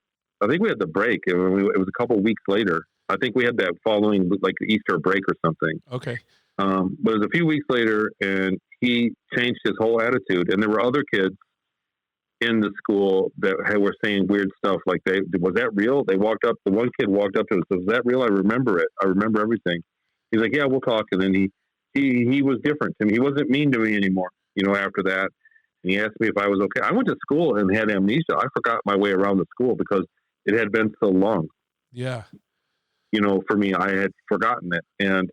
C: I think we had the break. It was a couple of weeks later. I think we had that following like Easter break or something.
A: Okay.
C: But it was a few weeks later, and he changed his whole attitude. And there were other kids in the school that were saying weird stuff. Like, was that real? They walked up. The one kid walked up to us. Was that real? I remember it. I remember everything. He's like, yeah, we'll talk. And then he was different to me. He wasn't mean to me anymore. After that, and he asked me if I was okay. I went to school and had amnesia. I forgot my way around the school because it had been so long.
A: Yeah.
C: For me, I had forgotten it. And,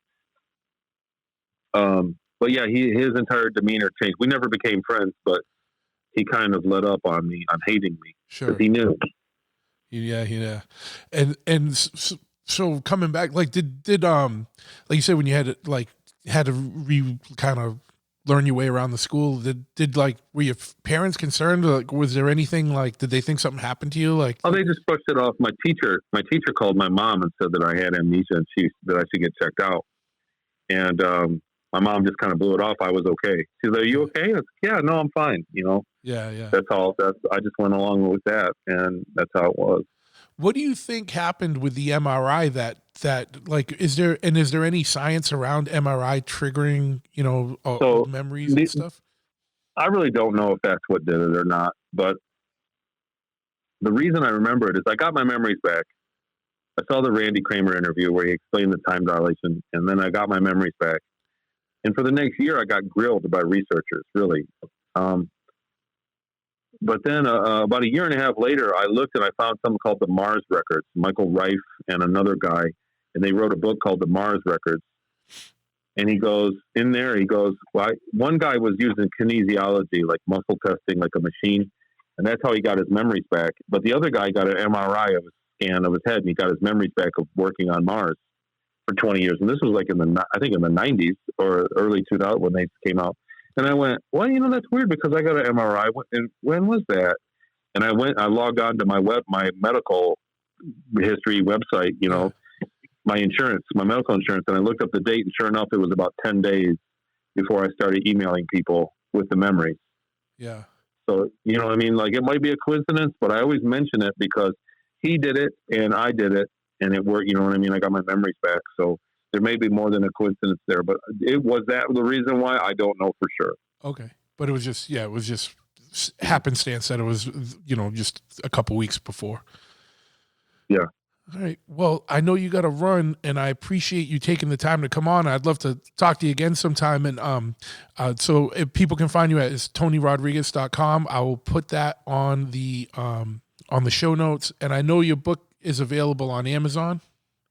C: but yeah, his entire demeanor changed. We never became friends, but he kind of let up on me, on hating me.
A: Sure.
C: Because he knew.
A: Yeah. And so coming back, like, did like you said, when you had to kind of learn your way around the school, were your parents concerned? Like, was there anything, like, did they think something happened to you? Like,
C: oh, they just brushed it off. My teacher called my mom and said that I had amnesia and that I should get checked out. And, my mom just kind of blew it off. I was okay. She's like, "Are you okay?" I was like, "Yeah, no, I'm fine."
A: Yeah.
C: That's all. I just went along with that, and that's how it was.
A: What do you think happened with the MRI? That like, is there any science around MRI triggering, memories and stuff?
C: I really don't know if that's what did it or not. But the reason I remember it is I got my memories back. I saw the Randy Kramer interview where he explained the time dilation, and then I got my memories back. And for the next year, I got grilled by researchers, really. But then about a year and a half later, I looked and I found something called the Mars Records. Michael Reif and another guy, and they wrote a book called the Mars Records. And he goes, well, one guy was using kinesiology, like muscle testing, like a machine. And that's how he got his memories back. But the other guy got an MRI of a scan of his head, and he got his memories back of working on Mars for 20 years. And this was like in the 90s or early 2000 when they came out. And I went, well, that's weird because I got an MRI. And when was that? And I logged on to my medical history website, my medical insurance. And I looked up the date, and sure enough, it was about 10 days before I started emailing people with the memories.
A: Yeah.
C: So, what I mean? Like, it might be a coincidence, but I always mention it because he did it and I did it and it worked. You know what I mean? I got my memories back. So there may be more than a coincidence there, but was that the reason why? I don't know for sure.
A: Okay. But it was just happenstance that it was, just a couple weeks before.
C: Yeah.
A: All right. Well, I know you got to run, and I appreciate you taking the time to come on. I'd love to talk to you again sometime. And so if people can find you at TonyRodrigues.com. I will put that on the show notes. And I know your book is available on Amazon.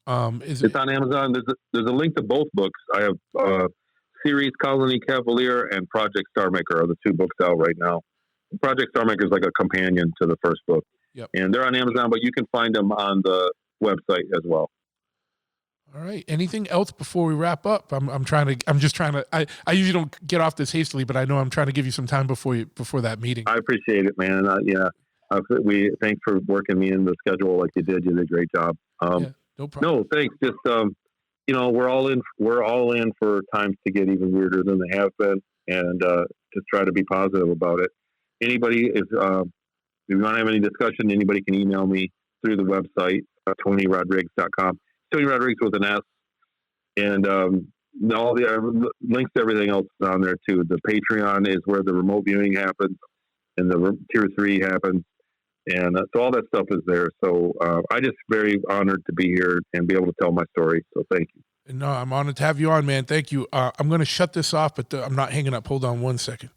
A: It's on Amazon. There's a link to both books. I have Series Colony Cavalier and Project Star Maker are the two books out right now. Project Star Maker is like a companion to the first book. Yep. And they're on Amazon, but you can find them on the website as well. All right. Anything else before we wrap up? I'm just trying to, I usually don't get off this hastily, but I know I'm trying to give you some time before that meeting. I appreciate it, man. Thanks for working me in the schedule like you did. You did a great job. No problem. No, thanks. Just, we're all in for times to get even weirder than they have been, and just try to be positive about it. Anybody if you want to have any discussion, anybody can email me through the website, TonyRodrigues.com. Tony Rodrigues with an S. And all the links to everything else is on there too. The Patreon is where the remote viewing happens and the Tier 3 happens. And so all that stuff is there. So I just very honored to be here and be able to tell my story. So thank you. No, I'm honored to have you on, man. Thank you. I'm going to shut this off, but I'm not hanging up. Hold on one second.